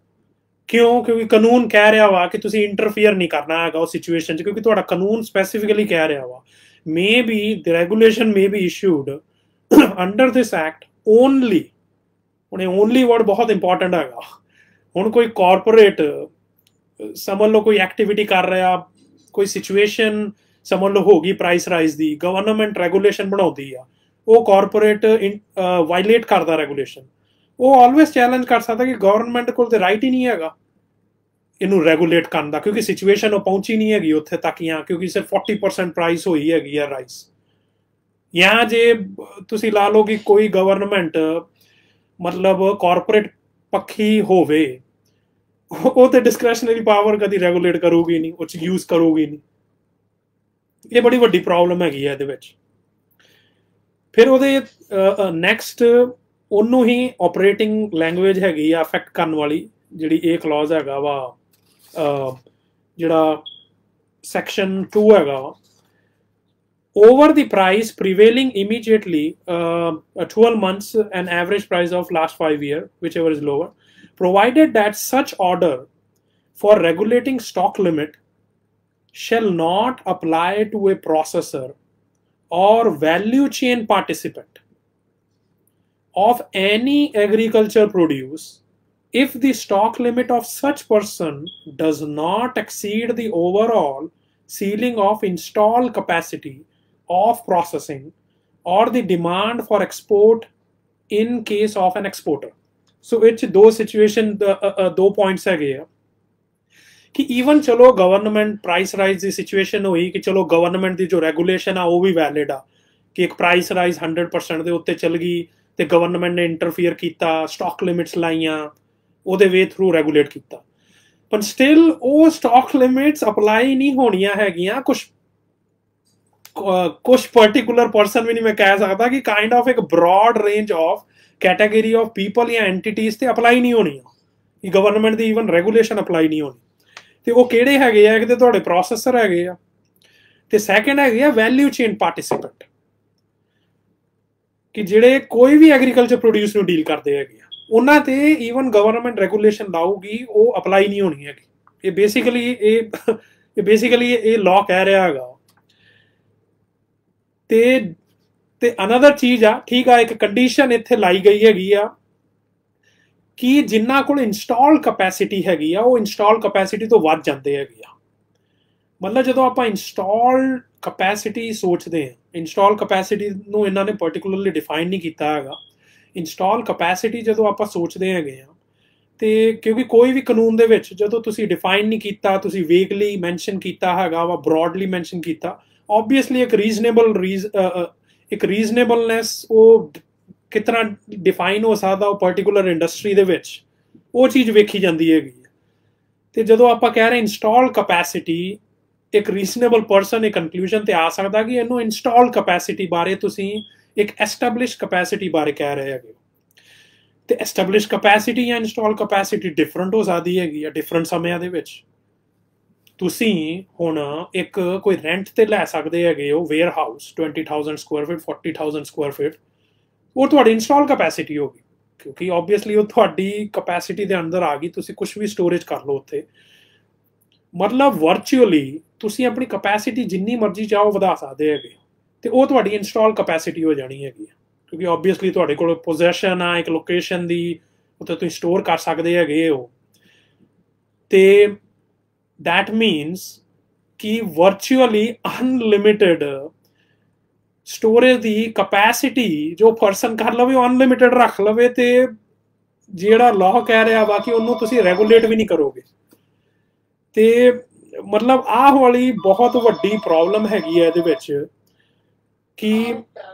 ਕਿਉਂਕਿ ਕਾਨੂੰਨ ਕਹਿ ਰਿਹਾ ਵਾ ਕਿ ਤੁਸੀਂ ਇੰਟਰਫੀਅਰ ਨਹੀਂ ਕਰਨਾ ਹੈਗਾ ਉਹ ਸਿਚੁਏਸ਼ਨ 'ਚ ਕਿਉਂਕਿ ਤੁਹਾਡਾ ਕਾਨੂੰਨ ਸਪੈਸੀਫਿਕਲੀ ਕਹਿ ਰਿਹਾ ਵਾ may be the regulation may be issued under this act only ਹੁਣ ਇਹ ਓਨਲੀ ਵਰਡ ਬਹੁਤ ਇੰਪੋਰਟੈਂਟ ਹੈਗਾ ਹੁਣ ਕੋਈ ਕਾਰਪੋਰੇਟ ਸਮਝ ਲਓ ਕੋਈ ਐਕਟੀਵਿਟੀ ਕਰ ਰਿਹਾ ਕੋਈ ਸਿਚੁਏਸ਼ਨ ਸਮਝ ਲਓ ਹੋ ਗਈ ਪ੍ਰਾਈਸ ਰਾਈਜ਼ ਦੀ ਗਵਰਨਮੈਂਟ ਰੈਗੂਲੇਸ਼ਨ ਬਣਾਉਂਦੀ ਆ ਉਹ ਕਾਰਪੋਰੇਟ ਵਾਇਲੇਟ ਕਰਦਾ ਰੈਗੂਲੇਸ਼ਨ ਉਹ ਆਲਵੇਜ਼ ਚੈਲੰਜ ਕਰ ਸਕਦਾ ਕਿ ਗਵਰਨਮੈਂਟ ਕੋਲ ਤੇ ਰਾਈਟ ਹੀ ਨਹੀਂ ਹੈਗਾ ਇਹਨੂੰ ਰੈਗੂਲੇਟ ਕਰਨ ਦਾ ਕਿਉਂਕਿ ਸਿਚੁਏਸ਼ਨ ਉਹ ਪਹੁੰਚੀ ਨਹੀਂ ਹੈਗੀ ਉੱਥੇ ਤੱਕ ਜਾਂ ਕਿਉਂਕਿ ਸਿਰਫ 40% ਪ੍ਰਾਈਸ ਹੋਈ ਹੈਗੀ ਆ ਰਾਈਸ ਜਾਂ ਜੇ ਤੁਸੀਂ ਲਾ ਲਓ ਕਿ ਕੋਈ ਗਵਰਨਮੈਂਟ ਮਤਲਬ ਕਾਰਪੋਰੇਟ ਪੱਖੀ ਹੋਵੇ ਉਹ ਤੇ ਡਿਸਕ੍ਰੈਸ਼ਨਰੀ ਪਾਵਰ ਕਦੀ ਰੈਗੂਲੇਟ ਕਰੂਗੀ ਨਹੀਂ ਉਹ 'ਚ ਯੂਜ਼ ਕਰੂਗੀ ਨਹੀਂ ਇਹ ਬੜੀ ਵੱਡੀ ਪ੍ਰੋਬਲਮ ਹੈਗੀ ਹੈ ਇਹਦੇ ਵਿੱਚ ਫਿਰ ਉਹਦੇ ਨੈਕਸਟ ਉਹਨੂੰ ਹੀ ਆਪਰੇਟਿੰਗ ਲੈਂਗੁਏਜ ਹੈਗੀ ਆ ਅਫੈਕਟ ਕਰਨ ਵਾਲੀ ਜਿਹੜੀ ਇਹ ਕਲੌਜ਼ ਹੈਗਾ ਵਾ ਜਿਹੜਾ section 2 ਹੈਗਾ, over the price prevailing immediately 12 months an average price of last 5 years, whichever is lower, provided that such order for regulating stock limit shall not apply to a processor or value chain participant of any agriculture produce if the stock limit of such person does not exceed the overall ceiling of installed capacity of processing or the demand for export in case of an exporter. So it's दो situation दो points हैगे आ कि even ਚਲੋ government price rise ਦੀ situation ਹੋਈ ਕਿ ਚਲੋ government ਦੀ ਜੋ regulation ਆ ਉਹ ਵੀ ਵੈਲਿਡ ਆ ਕਿ ਇੱਕ ਪ੍ਰਾਈਸ ਰਾਈਜ਼ 100% ਦੇ ਉੱਤੇ ਚੱਲ ਗਈ ਤੇ ਗਵਰਨਮੈਂਟ ਨੇ ਇੰਟਰਫੀਅਰ ਕੀਤਾ, ਸਟਾਕ ਲਿਮਿਟਸ ਲਾਈਆਂ, ਉਹਦੇ ਵੇ ਥਰੂ ਰੈਗੂਲੇਟ ਕੀਤਾ, ਪਰ ਸਟਿਲ ਉਹ ਸਟਾਕ ਲਿਮਿਟਸ ਅਪਲਾਈ ਨਹੀਂ ਹੋਣੀਆਂ ਹੈਗੀਆਂ ਕੁਛ ਪਰਟੀਕੂਲਰ ਪਰਸਨ ਵੀ ਨਹੀਂ ਮੈਂ ਕਹਿ ਸਕਦਾ ਕਿ ਕਾइंड ऑफ ਇੱਕ broad range of category of people ਜਾਂ ਐਂਟੀਟੀਜ਼ ਤੇ ਅਪਲਾਈ ਨਹੀਂ ਹੋਣੀਆਂ, ਕਿ ਗਵਰਨਮੈਂਟ ਦੀ ਈਵਨ ਰੈਗੂਲੇਸ਼ਨ ਅਪਲਾਈ ਨਹੀਂ ਹੋਣੀ। ਤੇ ਉਹ ਕਿਹੜੇ ਹੈਗੇ ਆ? ਇੱਕ ਤੇ ਤੁਹਾਡੇ ਪ੍ਰੋਸੈਸਰ ਹੈਗੇ ਆ, ਤੇ ਸੈਕੰਡ ਹੈਗੇ ਆ ਵੈਲਿਊ ਚੇਨ ਪਾਰਟਿਸਿਪੈਂਟ, ਕਿ ਜਿਹੜੇ ਕੋਈ ਵੀ ਐਗਰੀਕਲਚਰ ਪ੍ਰੋਡਿਊਸ ਨੂੰ ਡੀਲ ਕਰਦੇ ਹੈਗੇ ਆ, ਉਹਨਾਂ ਤੇ ਈਵਨ ਗਵਰਨਮੈਂਟ ਰੈਗੂਲੇਸ਼ਨ ਲਾਊਗੀ ਉਹ ਅਪਲਾਈ ਨਹੀਂ ਹੋਣੀ ਹੈਗੀ। ਇਹ ਬੇਸਿਕਲੀ ਇਹ ਲਾਅ ਕਹਿ ਰਿਹਾ ਹੈਗਾ। ਤੇ ਅਨਦਰ ਚੀਜ਼ ਆ, ਠੀਕ ਆ, ਇੱਕ ਕੰਡੀਸ਼ਨ ਇੱਥੇ ਲਾਈ ਗਈ ਹੈਗੀ ਆ ਕਿ ਜਿਨ੍ਹਾਂ ਕੋਲ ਇੰਸਟਾਲ ਕਪੈਸਿਟੀ ਹੈਗੀ ਆ ਉਹ ਇੰਸਟਾਲ ਕਪੈਸਿਟੀ ਤੋਂ ਵੱਧ ਜਾਂਦੇ ਹੈਗੇ ਆ। ਮਤਲਬ ਜਦੋਂ ਆਪਾਂ ਇੰਸਟਾਲ ਕਪੈਸਿਟੀ ਸੋਚਦੇ ਹਾਂ, ਇੰਸਟਾਲ ਕਪੈਸਿਟੀ ਨੂੰ ਇਹਨਾਂ ਨੇ ਪਰਟੀਕੂਲਰਲੀ ਡਿਫਾਈਨ ਨਹੀਂ ਕੀਤਾ ਹੈਗਾ। ਇੰਸਟਾਲ ਕਪੈਸਿਟੀ ਜਦੋਂ ਆਪਾਂ ਸੋਚਦੇ ਹੈਗੇ ਆ, ਤੇ ਕਿਉਂਕਿ ਕੋਈ ਵੀ ਕਾਨੂੰਨ ਦੇ ਵਿੱਚ ਜਦੋਂ ਤੁਸੀਂ ਡਿਫਾਈਨ ਨਹੀਂ ਕੀਤਾ, ਤੁਸੀਂ ਵੇਗਲੀ ਮੈਂਸ਼ਨ ਕੀਤਾ ਹੈਗਾ ਵਾ, ਬਰੋਡਲੀ ਮੈਂਸ਼ਨ ਕੀਤਾ, ਓਬਵੀਅਸਲੀ ਇੱਕ ਰੀਜ਼ਨੇਬਲਨੈਸ ਉਹ ਕਿਸ ਤਰ੍ਹਾਂ ਡਿਫਾਈਨ ਹੋ ਸਕਦਾ ਉਹ ਪਰਟੀਕੂਲਰ ਇੰਡਸਟਰੀ ਦੇ ਵਿੱਚ, ਉਹ ਚੀਜ਼ ਵੇਖੀ ਜਾਂਦੀ ਹੈਗੀ। ਤੇ ਜਦੋਂ ਆਪਾਂ ਕਹਿ ਰਹੇ ਇੰਸਟਾਲ ਕਪੈਸਿਟੀ, ਇੱਕ ਰੀਜ਼ਨੇਬਲ ਪਰਸਨ ਇਹ ਕਨਕਲੂਜਨ ਤੇ ਆ ਸਕਦਾ ਕਿ ਇਹਨੂੰ ਇੰਸਟਾਲ ਕਪੈਸਿਟੀ ਬਾਰੇ ਤੁਸੀਂ ਇੱਕ ਐਸਟੈਬਲਿਸ਼ ਕਪੈਸਿਟੀ ਬਾਰੇ ਕਹਿ ਰਹੇ ਹੈਗੇ। ਤੇ ਐਸਟੈਬਲਿਸ਼ ਕਪੈਸਿਟੀ ਜਾਂ ਇੰਸਟਾਲ ਕਪੈਸਿਟੀ ਡਿਫਰੈਂਟ ਹੋ ਸਕਦੀ ਹੈਗੀ ਆ ਡਿਫਰੈਂਟ ਸਮਿਆਂ ਦੇ ਵਿੱਚ। ਤੁਸੀਂ ਹੁਣ ਇੱਕ ਕੋਈ ਰੈਂਟ ਤੇ ਲੈ ਸਕਦੇ ਹੈਗੇ ਹੋ warehouse 20,000 square feet 40,000 square feet, ਉਹ ਤੁਹਾਡੀ ਇੰਸਟਾਲ ਕਪੈਸਿਟੀ ਹੋ ਗਈ, ਕਿਉਂਕਿ ਓਬਵੀਅਸਲੀ ਉਹ ਤੁਹਾਡੀ ਕਪੈਸਿਟੀ ਦੇ ਅੰਦਰ ਆ ਗਈ, ਤੁਸੀਂ ਕੁਛ ਵੀ ਸਟੋਰੇਜ ਕਰ ਲਓ ਉੱਥੇ। ਮਤਲਬ ਵਰਚੁਅਲੀ ਤੁਸੀਂ ਆਪਣੀ ਕਪੈਸਿਟੀ ਜਿੰਨੀ ਮਰਜ਼ੀ ਚਾਹੋ ਵਧਾ ਸਕਦੇ ਹੈਗੇ, ਤੇ ਉਹ ਤੁਹਾਡੀ ਇੰਸਟਾਲ ਕਪੈਸਿਟੀ ਹੋ ਜਾਣੀ ਹੈਗੀ, ਕਿਉਂਕਿ ਓਬਵੀਅਸਲੀ ਤੁਹਾਡੇ ਕੋਲ ਪੋਜੈਸ਼ਨ ਆ ਇੱਕ ਲੋਕੇਸ਼ਨ ਦੀ, ਉੱਥੇ ਤੁਸੀਂ ਸਟੋਰ ਕਰ ਸਕਦੇ ਹੈਗੇ ਹੋ। ਤੇ that means ਕਿ ਵਰਚੁਅਲੀ ਅਨਲਿਮਿਟਿਡ ਸਟੋਰੇਜ ਦੀ ਕਪੈਸਿਟੀ ਜੋ ਪਰਸਨ ਕਰ ਲਵੇ ਉਹ ਅਨਲਿਮਿਟਿਡ ਰੱਖ ਲਵੇ, ਤੇ ਜਿਹੜਾ ਲਾਅ ਕਹਿ ਰਿਹਾ ਵਾ ਕਿ ਉਹਨੂੰ ਤੁਸੀਂ ਰੈਗੂਲੇਟ ਵੀ ਨਹੀਂ ਕਰੋਗੇ। ਤੇ ਮਤਲਬ ਆਹ ਵਾਲੀ ਬਹੁਤ ਵੱਡੀ ਪ੍ਰੋਬਲਮ ਹੈਗੀ ਹੈ ਇਹਦੇ ਵਿੱਚ ਕਿ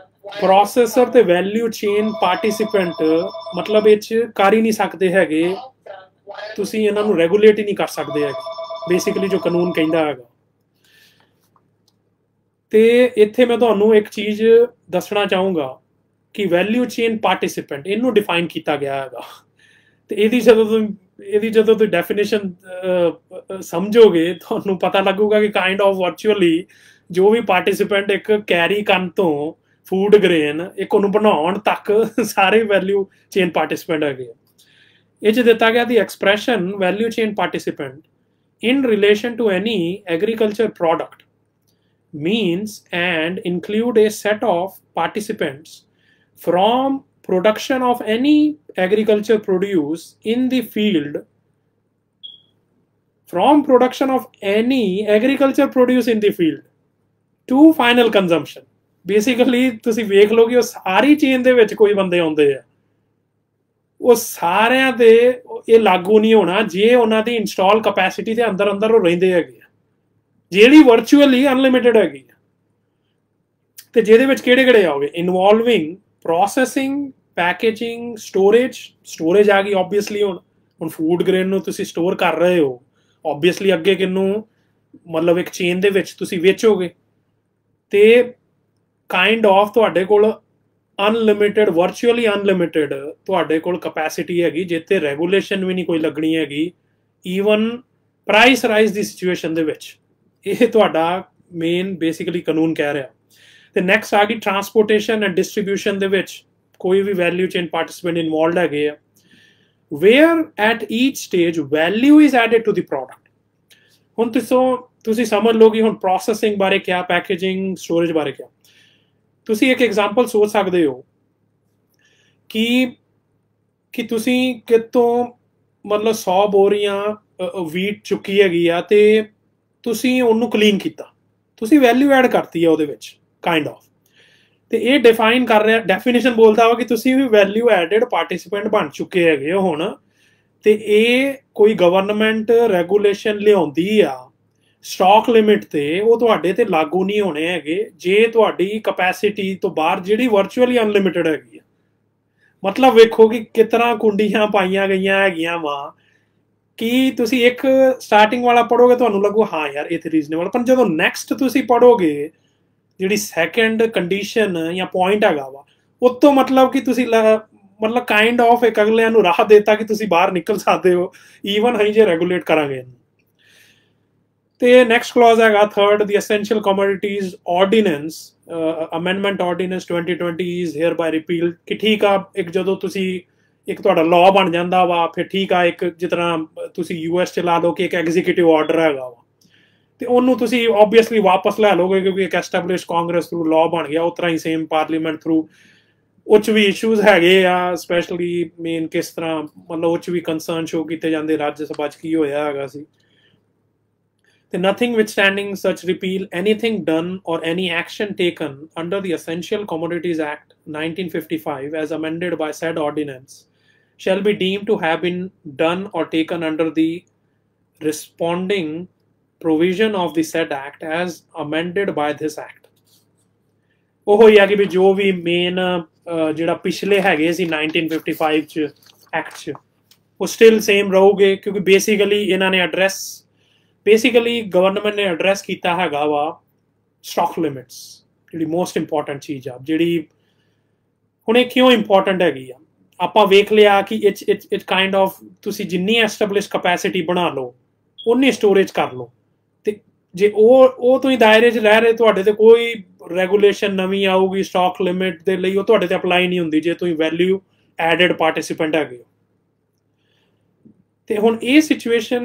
ਪ੍ਰੋਸੈਸਰ ਤੇ ਵੈਲਿਊ ਚੇਨ ਪਾਰਟਿਸਿਪੈਂਟ ਮਤਲਬ ਇਹ 'ਚ ਕਰ ਹੀ ਨਹੀਂ ਸਕਦੇ ਹੈਗੇ, ਤੁਸੀਂ ਇਹਨਾਂ ਨੂੰ ਰੈਗੂਲੇਟ ਹੀ ਨਹੀਂ ਕਰ ਸਕਦੇ ਹੈਗੇ ਬੇਸਿਕਲੀ ਜੋ ਕਾਨੂੰਨ ਕਹਿੰਦਾ ਹੈਗਾ। ਤੇ ਇੱਥੇ ਮੈਂ ਤੁਹਾਨੂੰ ਇੱਕ ਚੀਜ਼ ਦੱਸਣਾ ਚਾਹੂੰਗਾ ਕਿ ਵੈਲਿਊ ਚੇਨ ਪਾਰਟਿਸਿਪੈਂਟ ਇਹਨੂੰ ਡਿਫਾਈਨ ਕੀਤਾ ਗਿਆ ਹੈਗਾ, ਤੇ ਇਹਦੀ ਜਦੋਂ ਤੁਸੀਂ ਡੈਫੀਨੇਸ਼ਨ ਸਮਝੋਗੇ ਤੁਹਾਨੂੰ ਪਤਾ ਲੱਗੂਗਾ ਕਿ ਕਾइंड ऑफ ਵਰਚੁਅਲੀ ਜੋ ਵੀ ਪਾਰਟਿਸਿਪੈਂਟ ਇੱਕ ਕੈਰੀ ਕਰਨ ਤੋਂ ਫੂਡ ਗ੍ਰੇਨ ਇੱਕ ਉਹਨੂੰ ਬਣਾਉਣ ਤੱਕ ਸਾਰੇ ਵੈਲਿਊ ਚੇਨ ਪਾਰਟਿਸਿਪੈਂਟ ਹੈਗੇ। ਇਹ 'ਚ ਦਿੱਤਾ ਗਿਆ ਦੀ expression value chain participant in relation to any agriculture product means and include a set of participants from production of any agriculture produce in the field to final consumption। basically ਤੁਸੀਂ ਵੇਖ ਲਓ ਕਿ ਉਹ ਸਾਰੀ ਚੇਨ ਦੇ ਵਿੱਚ ਕੋਈ ਬੰਦੇ ਆਉਂਦੇ ਆ, ਉਹ ਸਾਰਿਆਂ ਤੇ ਇਹ ਲਾਗੂ ਨਹੀਂ ਹੋਣਾ ਜੇ ਉਹਨਾਂ ਦੀ ਇੰਸਟਾਲ ਕਪੈਸਿਟੀ ਦੇ ਅੰਦਰ ਉਹ ਰਹਿੰਦੇ ਹੈਗੇ ਆ, ਜਿਹੜੀ ਵਰਚੁਅਲੀ ਅਨਲਿਮਿਟਿਡ ਹੈਗੀ ਆ। ਤੇ ਜਿਹਦੇ ਵਿੱਚ ਕਿਹੜੇ ਆਓਗੇ? ਇਨਵੋਲਵਿੰਗ ਪ੍ਰੋਸੈਸਿੰਗ, ਪੈਕੇਜਿੰਗ, ਸਟੋਰੇਜ ਆ ਗਈ ਓਬਵੀਅਸਲੀ। ਹੁਣ ਫੂਡ ਗ੍ਰੇਨ ਨੂੰ ਤੁਸੀਂ ਸਟੋਰ ਕਰ ਰਹੇ ਹੋ, ਓਬਵੀਅਸਲੀ ਅੱਗੇ ਕਿਹਨੂੰ ਮਤਲਬ ਇੱਕ ਚੇਨ ਦੇ ਵਿੱਚ ਤੁਸੀਂ ਵੇਚੋਗੇ, ਤੇ ਕਾइंड ऑफ ਤੁਹਾਡੇ ਕੋਲ ਅਨਲਿਮਿਟਿਡ ਵਰਚੁਅਲੀ ਅਨਲਿਮਿਟਿਡ ਤੁਹਾਡੇ ਕੋਲ ਕਪੈਸਿਟੀ ਹੈਗੀ, ਜਿੱਥੇ ਰੈਗੂਲੇਸ਼ਨ ਵੀ ਨਹੀਂ ਕੋਈ ਲੱਗਣੀ ਹੈਗੀ ਈਵਨ ਪ੍ਰਾਈਸ ਰਾਈਜ਼ ਦੀ ਸਿਚੁਏਸ਼ਨ ਦੇ ਵਿੱਚ। ਇਹ ਤੁਹਾਡਾ ਮੇਨ ਬੇਸਿਕਲੀ ਕਾਨੂੰਨ ਕਹਿ ਰਿਹਾ। ਤੇ ਨੈਕਸਟ ਆ ਗਈ ਟਰਾਂਸਪੋਰਟੇਸ਼ਨ ਐਂਡ ਡਿਸਟ੍ਰੀਬਿਊਸ਼ਨ ਦੇ ਵਿੱਚ ਕੋਈ ਵੀ ਵੈਲਿਊ ਚੇਨ ਪਾਰਟਿਸਿਪੈਂਟ ਇਨਵੋਲਵਡ ਹੈਗੇ ਆ, where at each stage value is added to the product. ਹੁਣ ਤੁਸੀਂ ਸਮਝ ਲਓ ਕਿ ਹੁਣ ਪ੍ਰੋਸੈਸਿੰਗ ਬਾਰੇ ਕਿਆ, ਪੈਕੇਜਿੰਗ, ਸਟੋਰੇਜ ਬਾਰੇ ਕਿਆ। ਤੁਸੀਂ ਇੱਕ ਐਗਜ਼ਾਮਪਲ ਸੋਚ ਸਕਦੇ ਹੋ ਕਿ ਤੁਸੀਂ ਕਿਤੋਂ ਮਤਲਬ 100 ਬੋਰੀਆਂ ਵੀਟ ਚੁੱਕੀ ਹੈਗੀ ਆ ਤੇ ਤੁਸੀਂ ਉਹਨੂੰ ਕਲੀਨ ਕੀਤਾ, ਤੁਸੀਂ ਵੈਲਿਊ ਐਡ ਕਰਤੀ ਆ ਉਹਦੇ ਵਿੱਚ ਕਾਈਂਡ ਆਫ। ਤੇ ਇਹ ਡਿਫਾਈਨ ਕਰ ਰਿਹਾ, ਡੈਫੀਨੇਸ਼ਨ ਬੋਲਦਾ ਵਾ ਕਿ ਤੁਸੀਂ ਵੀ ਵੈਲਿਊ ਐਡਡ ਪਾਰਟਿਸਿਪੈਂਟ ਬਣ ਚੁੱਕੇ ਹੈਗੇ ਹੋ ਹੁਣ। ਤੇ ਇਹ ਕੋਈ ਗਵਰਨਮੈਂਟ ਰੈਗੂਲੇਸ਼ਨ ਲਿਆਉਂਦੀ ਆ ਸਟਾਕ ਲਿਮਿਟ ਤੇ, ਉਹ ਤੁਹਾਡੇ ਤੇ ਲਾਗੂ ਨਹੀਂ ਹੋਣੇ ਹੈਗੇ ਜੇ ਤੁਹਾਡੀ ਕਪੈਸਿਟੀ ਤੋਂ ਬਾਹਰ ਜਿਹੜੀ ਵਰਚੁਅਲੀ ਅਨਲਿਮਿਟਡ ਹੈਗੀ ਆ। ਮਤਲਬ ਵੇਖੋ ਕਿ ਕਿਤਨਾ ਕੁੰਡੀਆਂ ਪਾਈਆਂ ਗਈਆਂ ਹੈਗੀਆਂ ਵਾ ਕਿ ਤੁਸੀਂ ਇੱਕ ਸਟਾਰਟਿੰਗ ਵਾਲਾ ਪੜੋਗੇ ਤੁਹਾਨੂੰ ਲੱਗੂ ਹਾਂ ਯਾਰ ਇਹ ਤੇ ਰੀਜ਼ਨੇਬਲ, ਪਰ ਜਦੋਂ ਨੈਕਸਟ ਤੁਸੀਂ ਪੜੋਗੇ ਜਿਹੜੀ ਸੈਕੰਡ ਕੰਡੀਸ਼ਨ ਜਾਂ ਪੁਆਇੰਟ ਹੈਗਾ ਵਾ ਉਤੋਂ ਮਤਲਬ ਕਿ ਤੁਸੀਂ ਮਤਲਬ ਕਾਈਂਡ ਆਫ ਇੱਕ ਅਗਲਿਆਂ ਨੂੰ ਰਾਹ ਦੇਤਾ ਕਿ ਤੁਸੀਂ ਬਾਹਰ ਨਿਕਲ ਸਕਦੇ ਹੋ ਈਵਨ ਅਸੀਂ ਜੇ ਰੈਗੂਲੇਟ ਕਰਾਂਗੇ। ਤੇ ਨੈਕਸਟ ਕਲੌਜ਼ ਹੈਗਾ third, the essential commodities ordinance amendment ordinance 2020 is hereby repeal. ਕਿ ਠੀਕ ਆ, ਇੱਕ ਜਦੋਂ ਤੁਸੀਂ ਇੱਕ ਤੁਹਾਡਾ ਲਾਅ ਬਣ ਜਾਂਦਾ ਵਾ ਫਿਰ ਠੀਕ ਆ, ਇੱਕ ਜਿਸ ਤਰ੍ਹਾਂ ਤੁਸੀਂ US 'ਚ ਲਾ ਲਓ ਕਿ ਇੱਕ ਐਗਜ਼ੀਕਿਊਟਿਵ ਆਰਡਰ ਹੈਗਾ ਵਾ ਤੇ ਉਹਨੂੰ ਤੁਸੀਂ ਓਬਵੀਅਸਲੀ ਵਾਪਸ ਲੈ ਲਓਗੇ ਕਿਉਂਕਿ ਇੱਕ ਐਸਟੈਬਲਿਸ਼ ਕਾਂਗਰਸ ਥਰੂ ਲਾਅ ਬਣ ਗਿਆ। ਉਸ ਤਰ੍ਹਾਂ ਹੀ ਸੇਮ ਪਾਰਲੀਮੈਂਟ ਥਰੂ ਉਹ 'ਚ ਵੀ ਇਸ਼ੂਜ਼ ਹੈਗੇ ਆ, ਸਪੈਸ਼ਲੀ ਮੇਨ ਕਿਸ ਤਰ੍ਹਾਂ ਮਤਲਬ ਉਹ 'ਚ ਵੀ ਕੰਸਰਨ ਸ਼ੋ ਕੀਤੇ ਜਾਂਦੇ ਰਾਜ ਸਭਾ 'ਚ ਕੀ ਹੋਇਆ ਹੈਗਾ ਸੀ। ਤੇ nothing withstanding such repeal, anything done or any action taken under the Essential Commodities Act 1955 as amended by said ordinance shall be deemed to have been done or taken under the responding provision of the said act as amended by this act। ਉਹ ਹੀ ਆ ਕਿ ਵੀ ਜੋ ਵੀ main ਜਿਹੜਾ ਪਿਛਲੇ ਹੈਗੇ ਸੀ 1955 ਚ act 'ਚ ਉਹ ਸਟਿਲ ਸੇਮ ਰਹੂਗੇ ਕਿਉਂਕਿ ਬੇਸਿਕਲੀ ਇਹਨਾਂ ਨੇ ਐਡਰੈਸ ਬੇਸਿਕਲੀ ਗਵਰਨਮੈਂਟ ਨੇ ਐਡਰੈਸ ਕੀਤਾ ਹੈਗਾ ਵਾ ਸਟਾਕ ਲਿਮਿਟਸ, ਜਿਹੜੀ ਮੋਸਟ ਇੰਪੋਰਟੈਂਟ ਚੀਜ਼ ਆ ਜਿਹੜੀ ਹੁਣ ਇਹ ਕਿਉਂ ਇੰਪੋਰਟੈਂਟ ਹੈਗੀ ਆ। ਆਪਾਂ ਵੇਖ ਲਿਆ ਕਿ ਇਟ ਕਾਈਂਡ ਆਫ ਤੁਸੀਂ ਜਿੰਨੀ ਐਸਟੈਬਲਿਸ਼ ਕਪੈਸਿਟੀ ਬਣਾ ਲਓ ਉਨੀ ਸਟੋਰੇਜ ਕਰ ਲਓ ਤੇ ਜੇ ਉਹ ਤੁਸੀਂ ਦਾਇਰੇ 'ਚ ਰਹਿ ਰਹੇ ਤੁਹਾਡੇ ਤੇ ਕੋਈ ਰੈਗੂਲੇਸ਼ਨ ਨਵੀਂ ਆਊਗੀ ਸਟਾਕ ਲਿਮਿਟ ਦੇ ਲਈ ਉਹ ਤੁਹਾਡੇ ਤੇ ਅਪਲਾਈ ਨਹੀਂ ਹੁੰਦੀ ਜੇ ਤੁਸੀਂ ਵੈਲਿਊ ਐਡਡ ਪਾਰਟਿਸਿਪੈਂਟ ਹੈਗੇ ਹੋ। ਤੇ ਹੁਣ ਇਹ ਸਿਚੁਏਸ਼ਨ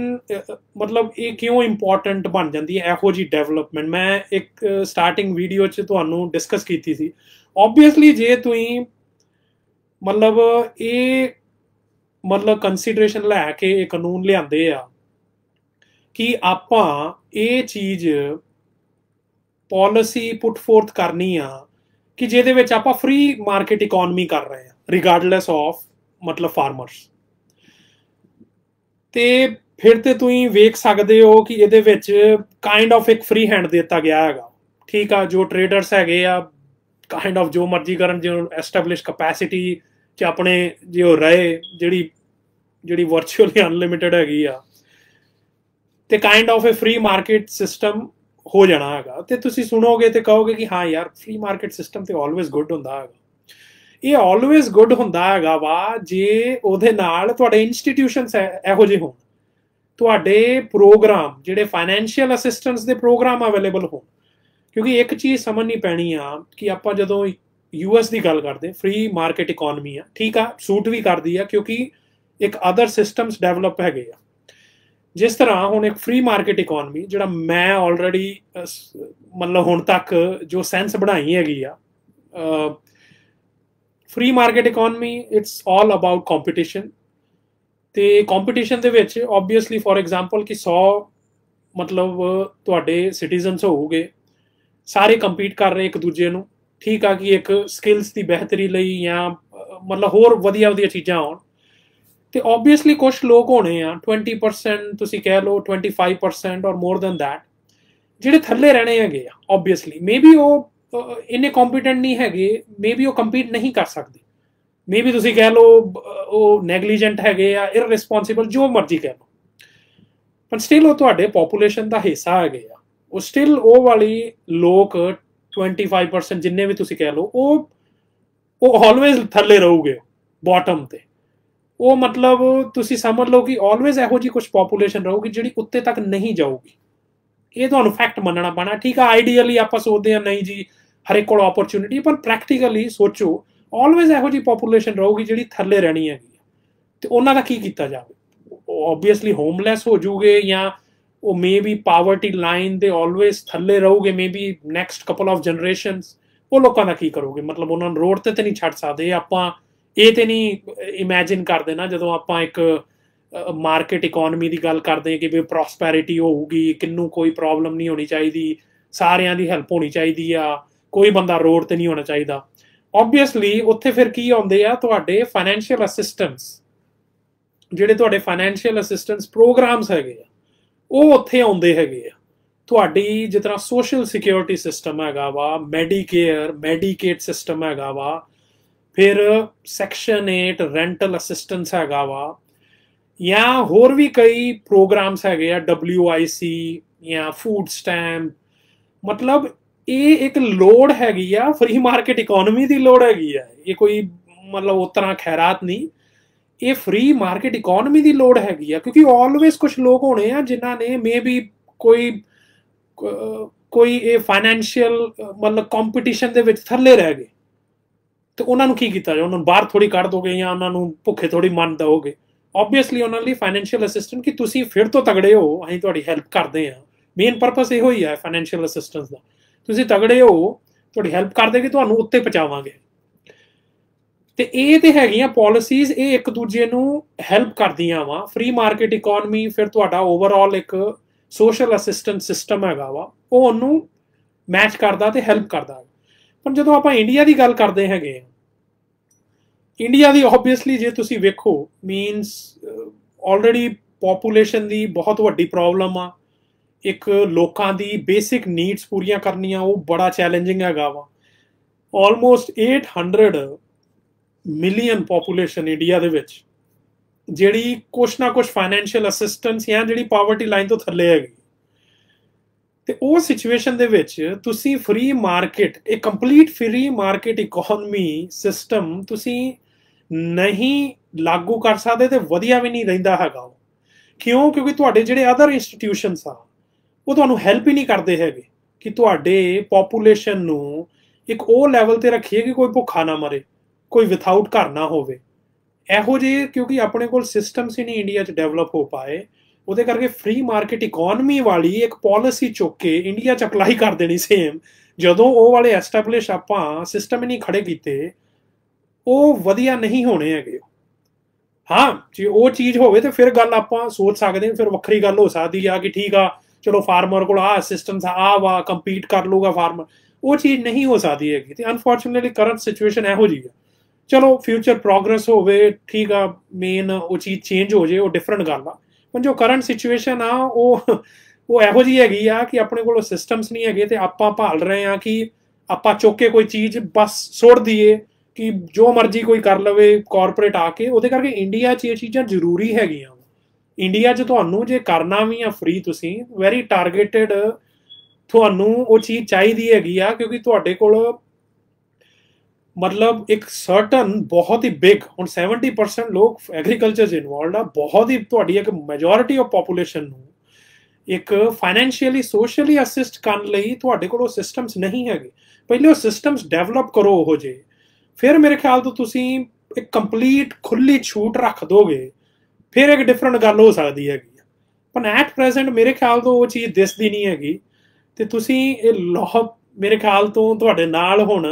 ਮਤਲਬ ਇਹ ਕਿਉਂ ਇੰਪੋਰਟੈਂਟ ਬਣ ਜਾਂਦੀ ਹੈ ਇਹੋ ਜਿਹੀ ਡਿਵੈਲਪਮੈਂਟ। ਮੈਂ ਇੱਕ ਸਟਾਰਟਿੰਗ ਵੀਡੀਓ 'ਚ ਤੁਹਾਨੂੰ ਡਿਸਕਸ ਕੀਤੀ ਸੀ। ਓਬਵੀਅਸਲੀ ਜੇ ਤੁਸੀਂ ਮਤਲਬ ਇਹ ਮਤਲਬ ਕੰਸੀਡਰੇਸ਼ਨ ਲੈ ਕੇ ਇਹ ਕਾਨੂੰਨ ਲਿਆਂਦੇ ਆ ਕਿ ਆਪਾਂ ਇਹ ਚੀਜ਼ ਪਾਲਿਸੀ ਪੁੱਟ ਫੋਰਥ ਕਰਨੀ ਆ ਕਿ ਜਿਹਦੇ ਵਿੱਚ ਆਪਾਂ ਫ੍ਰੀ ਮਾਰਕੀਟ ਇਕੋਨਮੀ ਕਰ ਰਹੇ ਹਾਂ ਰਿਗਾਰਡਲੈਸ ਆਫ ਮਤਲਬ ਫਾਰਮਰਸ। ਤੇ ਫਿਰ ਤੇ ਤੁਸੀਂ ਵੇਖ ਸਕਦੇ ਹੋ ਕਿ ਇਹਦੇ ਵਿੱਚ ਕਾਈਂਡ ਆਫ ਇੱਕ ਫ੍ਰੀ ਹੈਂਡ ਦਿੱਤਾ ਗਿਆ ਹੈਗਾ। ਠੀਕ ਆ, ਜੋ ਟ੍ਰੇਡਰਸ ਹੈਗੇ ਆ ਕਾਈਂਡ ਆਫ ਜੋ ਮਰਜ਼ੀ ਕਰਨ, ਜੋ ਐਸਟੈਬਲਿਸ਼ ਕਪੈਸਿਟੀ 'ਚ ਆਪਣੇ ਜੇ ਉਹ ਰਹੇ ਜਿਹੜੀ ਵਰਚੁਅਲੀ ਅਨਲਿਮਿਟਡ ਹੈਗੀ ਆ ਤੇ ਕਾਈਂਡ ਆਫ ਇਹ ਫ੍ਰੀ ਮਾਰਕੀਟ ਸਿਸਟਮ ਹੋ ਜਾਣਾ ਹੈਗਾ। ਤੇ ਤੁਸੀਂ ਸੁਣੋਗੇ ਤੇ ਕਹੋਗੇ ਕਿ ਹਾਂ ਯਾਰ ਫ੍ਰੀ ਮਾਰਕੀਟ ਸਿਸਟਮ ਤੇ ਆਲਵੇਜ਼ ਗੁੱਡ ਹੁੰਦਾ ਹੈਗਾ। ਇਹ ਆਲਵੇਜ਼ ਗੁੱਡ ਹੁੰਦਾ ਹੈਗਾ ਵਾ ਜੇ ਉਹਦੇ ਨਾਲ ਤੁਹਾਡੇ ਇੰਸਟੀਟਿਊਸ਼ਨਸ ਇਹੋ ਜਿਹੇ ਹੋਣ, ਤੁਹਾਡੇ ਪ੍ਰੋਗਰਾਮ ਜਿਹੜੇ ਫਾਈਨੈਂਸ਼ੀਅਲ ਅਸਿਸਟੈਂਸ ਦੇ ਪ੍ਰੋਗਰਾਮ ਅਵੇਲੇਬਲ ਹੋਣ। ਕਿਉਂਕਿ ਇੱਕ ਚੀਜ਼ ਸਮਝਣੀ ਪੈਣੀ ਆ ਕਿ ਆਪਾਂ ਜਦੋਂ US ਦੀ ਗੱਲ ਕਰਦੇ ਫ੍ਰੀ ਮਾਰਕੀਟ ਇਕੋਨਮੀ ਆ, ਠੀਕ ਆ, ਸੂਟ ਵੀ ਕਰਦੀ ਆ ਕਿਉਂਕਿ ਇੱਕ ਅਦਰ ਸਿਸਟਮਸ ਡਿਵੈਲਪ ਹੈਗੇ ਆ। ਜਿਸ ਤਰ੍ਹਾਂ ਹੁਣ ਇੱਕ ਫ੍ਰੀ ਮਾਰਕੀਟ ਇਕੋਨਮੀ ਜਿਹੜਾ ਮੈਂ ਆਲਰੇਡੀ ਮਤਲਬ ਹੁਣ ਤੱਕ ਜੋ ਸੈਂਸ ਬਣਾਈ ਹੈਗੀ ਆ, free market economy it's all about competition. ਤੇ ਕੰਪੀਟੀਸ਼ਨ ਦੇ ਵਿੱਚ ਓਬਵੀਅਸਲੀ ਫੋਰ ਐਗਜ਼ਾਮਪਲ ਕਿ 100 ਮਤਲਬ ਤੁਹਾਡੇ ਸਿਟੀਜ਼ਨਸ ਹੋਊਗੇ, ਸਾਰੇ ਕੰਪੀਟ ਕਰ ਰਹੇ ਇੱਕ ਦੂਜੇ ਨੂੰ। ਠੀਕ ਆ ਕਿ ਇੱਕ ਸਕਿੱਲਸ ਦੀ ਬਿਹਤਰੀ ਲਈ ਜਾਂ ਮਤਲਬ ਹੋਰ ਵਧੀਆ ਚੀਜ਼ਾਂ ਆਉਣ ਤੇ ਓਬਵੀਅਸਲੀ ਕੁਛ ਲੋਕ ਹੋਣੇ ਆ 20% ਤੁਸੀਂ ਕਹਿ ਲਓ 25% ਔਰ ਮੋਰ ਦੈਨ ਦੈਟ ਜਿਹੜੇ ਥੱਲੇ ਰਹਿਣੇ ਹੈਗੇ ਆ। ਓਬਵੀਅਸਲੀ ਮੇ ਬੀ ਉਹ ਇੰਨੇ ਕੰਪੀਟੈਂਟ ਨਹੀਂ ਹੈਗੇ, ਮੇ ਬੀ ਉਹ ਕੰਪੀਟ ਨਹੀਂ ਕਰ ਸਕਦੇ, ਮੇ ਬੀ ਤੁਸੀਂ ਕਹਿ ਲਓ ਉਹ ਨੈਗਲੀਜੈਂਟ ਹੈਗੇ ਆ, ਇਰਰਿਸਪੌਂਸਿਬਲ, ਜੋ ਮਰਜ਼ੀ ਕਹਿ ਲਓ, ਪਰ ਸਟਿਲ ਉਹ ਤੁਹਾਡੇ ਪੋਪੂਲੇਸ਼ਨ ਦਾ ਹਿੱਸਾ ਹੈਗੇ ਆ। ਉਹ ਸਟਿਲ ਉਹ ਵਾਲੀ ਲੋਕ 25% ਜਿੰਨੇ ਵੀ ਤੁਸੀਂ ਕਹਿ ਲਓ ਉਹ ਆਲਵੇਜ਼ ਥੱਲੇ ਰਹੂਗੇ ਬਾਟਮ ਤੇ। ਉਹ ਮਤਲਬ ਤੁਸੀਂ ਸਮਝ ਲਓ ਕਿ ਆਲਵੇਜ਼ ਇਹੋ ਜਿਹੀ ਕੁਛ ਪੋਪੂਲੇਸ਼ਨ ਰਹੂਗੀ ਜਿਹੜੀ ਉੱਤੇ ਤੱਕ ਨਹੀਂ ਜਾਊਗੀ। ਇਹ ਤੁਹਾਨੂੰ ਫੈਕਟ ਮੰਨਣਾ ਪੈਣਾ। ਠੀਕ ਆ, ਆਈਡੀਅਲੀ ਆਪਾਂ ਸੋਚਦੇ ਹਾਂ ਨਹੀਂ ਜੀ ਹਰ ਇੱਕ ਕੋਲ ਓਪਰਚੁਨਿਟੀ, ਪਰ ਪ੍ਰੈਕਟੀਕਲੀ ਸੋਚੋ ਆਲਵੇਜ਼ ਇਹੋ ਜਿਹੀ ਪੋਪੂਲੇਸ਼ਨ ਰਹੂਗੀ ਜਿਹੜੀ ਥੱਲੇ ਰਹਿਣੀ ਹੈਗੀ, ਤੇ ਉਹਨਾਂ ਦਾ ਕੀ ਕੀਤਾ ਜਾਵੇ? ਓਬਵੀਅਸਲੀ ਹੋਮਲੈਸ ਹੋ ਜੂਗੇ, ਜਾਂ ਉਹ ਮੇ ਬੀ ਪਾਵਰਟੀ ਲਾਈਨ ਦੇ ਆਲਵੇਜ਼ ਥੱਲੇ ਰਹੂਗੇ, maybe next couple of generations. ਉਹ ਲੋਕਾਂ ਦਾ ਕੀ ਕਰੋਗੇ? ਮਤਲਬ ਉਹਨਾਂ ਨੂੰ ਰੋਡ ਤੇ ਨਹੀਂ ਛੱਡ ਸਕਦੇ ਆਪਾਂ। ਇਹ ਤੇ ਨਹੀਂ ਇਮੈਜਿਨ ਕਰਦੇ ਨਾ ਜਦੋਂ ਆਪਾਂ ਇੱਕ ਮਾਰਕੀਟ ਇਕੋਨਮੀ ਦੀ ਗੱਲ ਕਰਦੇ ਹਾਂ ਕਿ ਵੀ ਪ੍ਰੋਸਪੈਰਿਟੀ ਹੋਊਗੀ, ਕਿੰਨੂੰ ਕੋਈ ਪ੍ਰੋਬਲਮ ਨਹੀਂ ਹੋਣੀ ਚਾਹੀਦੀ, ਸਾਰਿਆਂ ਦੀ ਹੈਲਪ ਹੋਣੀ ਚਾਹੀਦੀ ਆ, ਕੋਈ ਬੰਦਾ ਰੋਡ ਤੇ ਨਹੀਂ ਹੋਣਾ ਚਾਹੀਦਾ। ਓਬਵੀਅਸਲੀ ਉੱਥੇ ਫਿਰ ਕੀ ਆਉਂਦੇ ਆ ਤੁਹਾਡੇ ਫਾਈਨੈਂਸ਼ੀਅਲ ਅਸਿਸਟੈਂਸ, ਜਿਹੜੇ ਤੁਹਾਡੇ ਫਾਈਨੈਂਸ਼ੀਅਲ ਅਸਿਸਟੈਂਸ ਪ੍ਰੋਗਰਾਮਸ ਹੈਗੇ ਆ ਉਹ ਉੱਥੇ ਆਉਂਦੇ ਹੈਗੇ ਆ। ਤੁਹਾਡੀ ਜਿਸ ਤਰ੍ਹਾਂ ਸੋਸ਼ਲ ਸਿਕਿਉਰਿਟੀ ਸਿਸਟਮ ਹੈਗਾ ਵਾ, ਮੈਡੀਕੇਅਰ ਮੈਡੀਕੇਟ ਸਿਸਟਮ ਹੈਗਾ ਵਾ, ਫਿਰ ਸੈਕਸ਼ਨ 8 ਰੈਂਟਲ ਅਸਿਸਟੈਂਸ ਹੈਗਾ ਵਾ, ਜਾਂ ਹੋਰ ਵੀ ਕਈ ਪ੍ਰੋਗਰਾਮਸ ਹੈਗੇ ਆ, WIC ਜਾਂ ਫੂਡ ਸਟੈਂਪ। ਮਤਲਬ ਇਹ ਇੱਕ ਲੋੜ ਹੈਗੀ ਆ, ਫਰੀ ਮਾਰਕੀਟ ਇਕੋਨਮੀ ਦੀ ਲੋੜ ਹੈਗੀ ਆ। ਇਹ ਕੋਈ ਮਤਲਬ ਉਸ ਤਰ੍ਹਾਂ ਖੈਰਾਤ ਨਹੀਂ, ਇਹ ਫਰੀ ਮਾਰਕੀਟ ਇਕੋਨਮੀ ਦੀ ਲੋੜ ਹੈਗੀ ਆ, ਕਿਉਂਕਿ ਆਲਵੇਜ਼ ਕੁਝ ਲੋਕ ਹੋਣੇ ਆ ਜਿਨ੍ਹਾਂ ਨੇ ਮੇ ਬੀ ਕੋਈ ਇਹ ਫਾਈਨੈਂਸ਼ੀਅਲ ਮਤਲਬ ਕੰਪੀਟੀਸ਼ਨ ਦੇ ਵਿੱਚ ਥੱਲੇ ਰਹਿ ਗਏ, ਤੇ ਉਹਨਾਂ ਨੂੰ ਕੀ ਕੀਤਾ ਜਾਏ? ਉਹਨਾਂ ਨੂੰ ਬਾਹਰ ਥੋੜੀ ਕੱਢ ਦੋਗੇ ਜਾਂ ਉਹਨਾਂ ਨੂੰ ਭੁੱਖੇ ਥੋੜੀ ਮੰਨ ਦਓਗੇ? ਓਬਵੀਅਸਲੀ ਉਹਨਾਂ ਲਈ ਫਾਈਨੈਂਸ਼ੀਅਲ ਅਸਿਸਟੈਂਟ ਕਿ ਤੁਸੀਂ ਫਿਰ ਤੋਂ ਤਗੜੇ ਹੋ, ਅਸੀਂ ਤੁਹਾਡੀ ਹੈਲਪ ਕਰਦੇ ਹਾਂ। ਮੇਨ ਪਰਪਸ ਇਹੋ ਹੀ ਹੈ ਫਾਈਨੈਂਸ਼ੀਅਲ ਅਸਿਸਟੈਂਸ ਦਾ, ਤੁਸੀਂ ਤਗੜੇ ਹੋ, ਤੁਹਾਡੀ ਹੈਲਪ ਕਰਦੇ ਕਿ ਤੁਹਾਨੂੰ ਉੱਤੇ ਪਹੁੰਚਾਵਾਂਗੇ। ਤੇ ਇਹ ਤੇ ਹੈਗੀਆਂ ਪਾਲਿਸੀਜ਼, ਇਹ ਇੱਕ ਦੂਜੇ ਨੂੰ ਹੈਲਪ ਕਰਦੀਆਂ ਵਾ। ਫਰੀ ਮਾਰਕੀਟ ਇਕੋਨਮੀ ਫਿਰ ਤੁਹਾਡਾ ਓਵਰਆਲ ਇੱਕ ਸੋਸ਼ਲ ਅਸਿਸਟੈਂਸ ਸਿਸਟਮ ਹੈਗਾ ਵਾ, ਉਹ ਉਹਨੂੰ ਮੈਚ ਕਰਦਾ ਤੇ ਹੈਲਪ ਕਰਦਾ। ਪਰ ਜਦੋਂ ਆਪਾਂ ਇੰਡੀਆ ਦੀ ਗੱਲ ਕਰਦੇ ਹੈਗੇ ਆ, ਇੰਡੀਆ ਦੀ ਓਬਵੀਅਸਲੀ ਜੇ ਤੁਸੀਂ ਵੇਖੋ ਮੀਨਸ ਆਲਰੇਡੀ ਪੋਪੂਲੇਸ਼ਨ ਦੀ ਬਹੁਤ ਵੱਡੀ ਪ੍ਰੋਬਲਮ ਆ। ਇੱਕ ਲੋਕਾਂ ਦੀ ਬੇਸਿਕ ਨੀਡਸ ਪੂਰੀਆਂ ਕਰਨੀਆਂ ਉਹ ਬੜਾ ਚੈਲੰਜਿੰਗ ਹੈਗਾ ਵਾ। ਆਲਮੋਸਟ 800 ਮਿਲੀਅਨ ਪੋਪੂਲੇਸ਼ਨ ਇੰਡੀਆ ਦੇ ਵਿੱਚ ਜਿਹੜੀ ਕੁਛ ਨਾ ਕੁਛ ਫਾਈਨੈਂਸ਼ੀਅਲ ਅਸਿਸਟੈਂਸ ਜਾਂ ਜਿਹੜੀ ਪਾਵਰਟੀ ਲਾਈਨ ਤੋਂ ਥੱਲੇ ਹੈਗੀ। ਤੇ ਉਹ ਸਿਚੁਏਸ਼ਨ ਦੇ ਵਿੱਚ ਤੁਸੀਂ ਫਰੀ ਮਾਰਕੀਟ, ਇਹ complete free market economy system ਤੁਸੀਂ ਨਹੀਂ ਲਾਗੂ ਕਰ ਸਕਦੇ, ਤੇ ਵਧੀਆ ਵੀ ਨਹੀਂ ਰਹਿੰਦਾ ਹੈਗਾ। ਕਿਉਂ? ਕਿਉਂਕਿ ਤੁਹਾਡੇ ਜਿਹੜੇ ਅਦਰ ਇੰਸਟੀਟਿਊਸ਼ਨਸ ਆ ਉਹ ਤੁਹਾਨੂੰ ਹੈਲਪ ਹੀ ਨਹੀਂ ਕਰਦੇ ਹੈਗੇ ਕਿ ਤੁਹਾਡੇ ਪੋਪੂਲੇਸ਼ਨ ਨੂੰ ਇੱਕ ਉਹ ਲੈਵਲ ਤੇ ਰੱਖੀਏ ਕਿ ਕੋਈ ਭੁੱਖਾ ਨਾ ਮਰੇ, ਕੋਈ ਵਿਥਆਊਟ ਘਰ ਨਾ ਹੋਵੇ। ਇਹੋ ਜਿਹੇ ਕਿਉਂਕਿ ਆਪਣੇ ਕੋਲ ਸਿਸਟਮਸ ਹੀ ਨਹੀਂ ਇੰਡੀਆ 'ਚ ਡਿਵੈਲਪ ਹੋ ਪਾਏ, ਉਹਦੇ ਕਰਕੇ ਫਰੀ ਮਾਰਕੀਟ ਇਕੋਨਮੀ ਵਾਲੀ ਇੱਕ ਪਾਲਿਸੀ ਚੁੱਕ ਕੇ ਇੰਡੀਆ 'ਚ ਅਪਲਾਈ ਕਰ ਦੇਣੀ ਸੇਮ। ਜਦੋਂ ਉਹ ਵਾਲੇ ਐਸਟੈਬਲਿਸ਼ ਆਪਾਂ ਸਿਸਟਮ ਹੀ ਨਹੀਂ ਖੜੇ ਕੀਤੇ, ਉਹ ਵਧੀਆ ਨਹੀਂ ਹੋਣੇ ਹੈਗੇ। ਹਾਂ, ਜੇ ਉਹ ਚੀਜ਼ ਹੋਵੇ ਤੇ ਫਿਰ ਗੱਲ ਆਪਾਂ ਸੋਚ ਸਕਦੇ ਹਾਂ, ਫਿਰ ਵੱਖਰੀ ਗੱਲ ਹੋ ਸਕਦੀ ਆ ਕਿ ਠੀਕ ਆ ਚਲੋ ਫਾਰਮਰ ਕੋਲ ਆਹ ਅਸਿਸਟੈਂਸ ਆ ਵਾ, ਕੰਪੀਟ ਕਰ ਲੂਗਾ ਫਾਰਮਰ। ਉਹ ਚੀਜ਼ ਨਹੀਂ ਹੋ ਸਕਦੀ ਹੈਗੀ। ਤੇ ਅਨਫੋਰਚੂਨੇਟਲੀ ਕਰੰਟ ਸਿਚੁਏਸ਼ਨ ਇਹੋ ਜਿਹੀ ਆ। ਚਲੋ ਫਿਊਚਰ ਪ੍ਰੋਗਰੈਸ ਹੋਵੇ, ਠੀਕ ਆ, ਮੇਨ ਉਹ ਚੀਜ਼ ਚੇਂਜ ਹੋ ਜੇ, ਉਹ ਡਿਫਰੈਂਟ ਗੱਲ ਆ। ਪਰ ਜੋ ਕਰੰਟ ਸਿਚੁਏਸ਼ਨ ਆ ਉਹ ਇਹੋ ਜਿਹੀ ਹੈਗੀ ਆ ਕਿ ਆਪਣੇ ਕੋਲ ਸਿਸਟਮਸ ਨਹੀਂ ਹੈਗੇ, ਤੇ ਆਪਾਂ ਭਾਲ ਰਹੇ ਆ ਕਿ ਆਪਾਂ ਚੁੱਕ ਕੇ ਕੋਈ ਚੀਜ਼ ਬਸ ਸੁੱਟ ਦਈਏ ਕਿ ਜੋ ਮਰਜ਼ੀ ਕੋਈ ਕਰ ਲਵੇ ਕਾਰਪੋਰੇਟ ਆ ਕੇ। ਉਹਦੇ ਕਰਕੇ ਇੰਡੀਆ 'ਚ ਇਹ ਚੀਜ਼ਾਂ ਜ਼ਰੂਰੀ ਹੈਗੀਆਂ। ਇੰਡੀਆ 'ਚ ਤੁਹਾਨੂੰ ਜੇ ਕਰਨਾ ਵੀ ਆ ਫਰੀ, ਤੁਸੀਂ ਵੈਰੀ ਟਾਰਗੇਟਡ ਤੁਹਾਨੂੰ ਉਹ ਚੀਜ਼ ਚਾਹੀਦੀ ਹੈਗੀ ਆ, ਕਿਉਂਕਿ ਤੁਹਾਡੇ ਕੋਲ ਮਤਲਬ ਇੱਕ ਸਰਟਨ ਬਹੁਤ ਹੀ ਬਿਗ, ਹੁਣ 70% ਲੋਕ ਐਗਰੀਕਲਚਰ 'ਚ ਇਨਵੋਲਵਡ ਆ, ਬਹੁਤ ਹੀ ਤੁਹਾਡੀ ਇੱਕ ਮੈਜੋਰਿਟੀ ਆਫ ਪੋਪੂਲੇਸ਼ਨ ਨੂੰ ਇੱਕ ਫਾਈਨੈਂਸ਼ੀਅਲੀ ਸੋਸ਼ਲੀ ਅਸਿਸਟ ਕਰਨ ਲਈ ਤੁਹਾਡੇ ਕੋਲ ਉਹ ਸਿਸਟਮਸ ਨਹੀਂ ਹੈਗੇ। ਪਹਿਲੇ ਉਹ ਸਿਸਟਮਸ ਡਿਵੈਲਪ ਕਰੋ ਉਹੋ ਜਿਹੇ, ਫਿਰ ਮੇਰੇ ਖਿਆਲ ਤੋਂ ਤੁਸੀਂ ਇੱਕ ਕੰਪਲੀਟ ਖੁੱਲੀ ਛੂਟ ਰੱਖ ਦੋਗੇ, ਫਿਰ ਇੱਕ ਡਿਫਰੈਂਟ ਗੱਲ ਹੋ ਸਕਦੀ ਹੈਗੀ। ਪਰ ਐਟ ਪ੍ਰੈਜ਼ੈਂਟ ਮੇਰੇ ਖਿਆਲ ਤੋਂ ਉਹ ਚੀਜ਼ ਦਿਸਦੀ ਨਹੀਂ ਹੈਗੀ। ਤੇ ਤੁਸੀਂ ਇਹ ਲਾਅ ਮੇਰੇ ਖਿਆਲ ਤੋਂ ਤੁਹਾਡੇ ਨਾਲ ਹੁਣ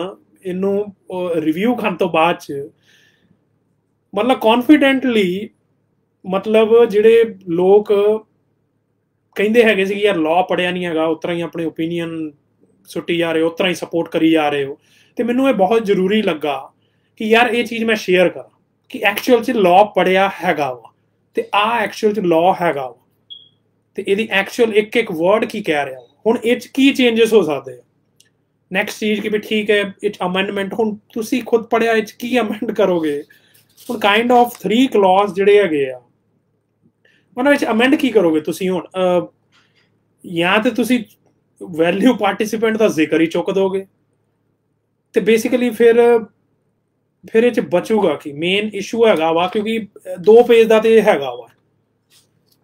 ਇਹਨੂੰ ਰਿਵਿਊ ਕਰਨ ਤੋਂ ਬਾਅਦ 'ਚ ਮਤਲਬ ਕੌਨਫੀਡੈਂਟਲੀ, ਮਤਲਬ ਜਿਹੜੇ ਲੋਕ ਕਹਿੰਦੇ ਹੈਗੇ ਸੀ ਯਾਰ ਲਾਅ ਪੜ੍ਹਿਆ ਨਹੀਂ ਹੈਗਾ, ਉਸ ਤਰ੍ਹਾਂ ਹੀ ਆਪਣੇ ਓਪੀਨੀਅਨ ਸੁੱਟੀ ਜਾ ਰਹੇ ਹੋ, ਉਸ ਤਰ੍ਹਾਂ ਹੀ ਸਪੋਰਟ ਕਰੀ ਜਾ ਰਹੇ ਹੋ। ਤੇ ਮੈਨੂੰ ਇਹ ਬਹੁਤ ਜ਼ਰੂਰੀ ਲੱਗਾ ਕਿ ਯਾਰ ਇਹ ਚੀਜ਼ ਮੈਂ ਸ਼ੇਅਰ ਕਰਾਂ ਕਿ ਐਕਚੁਅਲ 'ਚ ਲਾਅ ਪੜ੍ਹਿਆ ਹੈਗਾ ਵਾ, ਤੇ ਆਹ ਐਕਚੁਅਲ 'ਚ ਲਾਅ ਹੈਗਾ ਵਾ, ਤੇ ਇਹਦੀ ਐਕਚੁਅਲ ਇੱਕ ਇੱਕ ਵਰਡ ਕੀ ਕਹਿ ਰਿਹਾ ਵਾ। ਹੁਣ ਇਹ 'ਚ ਕੀ ਚੇਂਜਸ ਹੋ ਸਕਦੇ ਆ ਨੈਕਸਟ ਚੀਜ਼ ਕਿ ਵੀ ਠੀਕ ਹੈ ਇਹ 'ਚ ਅਮੈਂਡਮੈਂਟ, ਹੁਣ ਤੁਸੀਂ ਖੁਦ ਪੜ੍ਹਿਆ, ਇਹ 'ਚ ਕੀ ਅਮੈਂਡ ਕਰੋਗੇ? ਹੁਣ ਕਾਈਂਡ ਆਫ 3 ਕਲੌਜ਼ ਜਿਹੜੇ ਹੈਗੇ ਆ ਉਹਨਾਂ ਵਿੱਚ ਅਮੈਂਡ ਕੀ ਕਰੋਗੇ ਤੁਸੀਂ? ਹੁਣ ਜਾਂ ਤੇ ਤੁਸੀਂ ਵੈਲਿਊ ਪਾਰਟਿਸਿਪੈਂਟ ਦਾ ਜ਼ਿਕਰ ਹੀ ਚੁੱਕ ਦੋਗੇ, ਤੇ ਬੇਸਿਕਲੀ ਫਿਰ ਇਹ 'ਚ ਬਚੂਗਾ ਕਿ ਮੇਨ ਇਸ਼ੂ ਹੈਗਾ ਵਾ, ਕਿਉਂਕਿ 2 ਪੇਜ ਦਾ ਤੇ ਹੈਗਾ ਵਾ,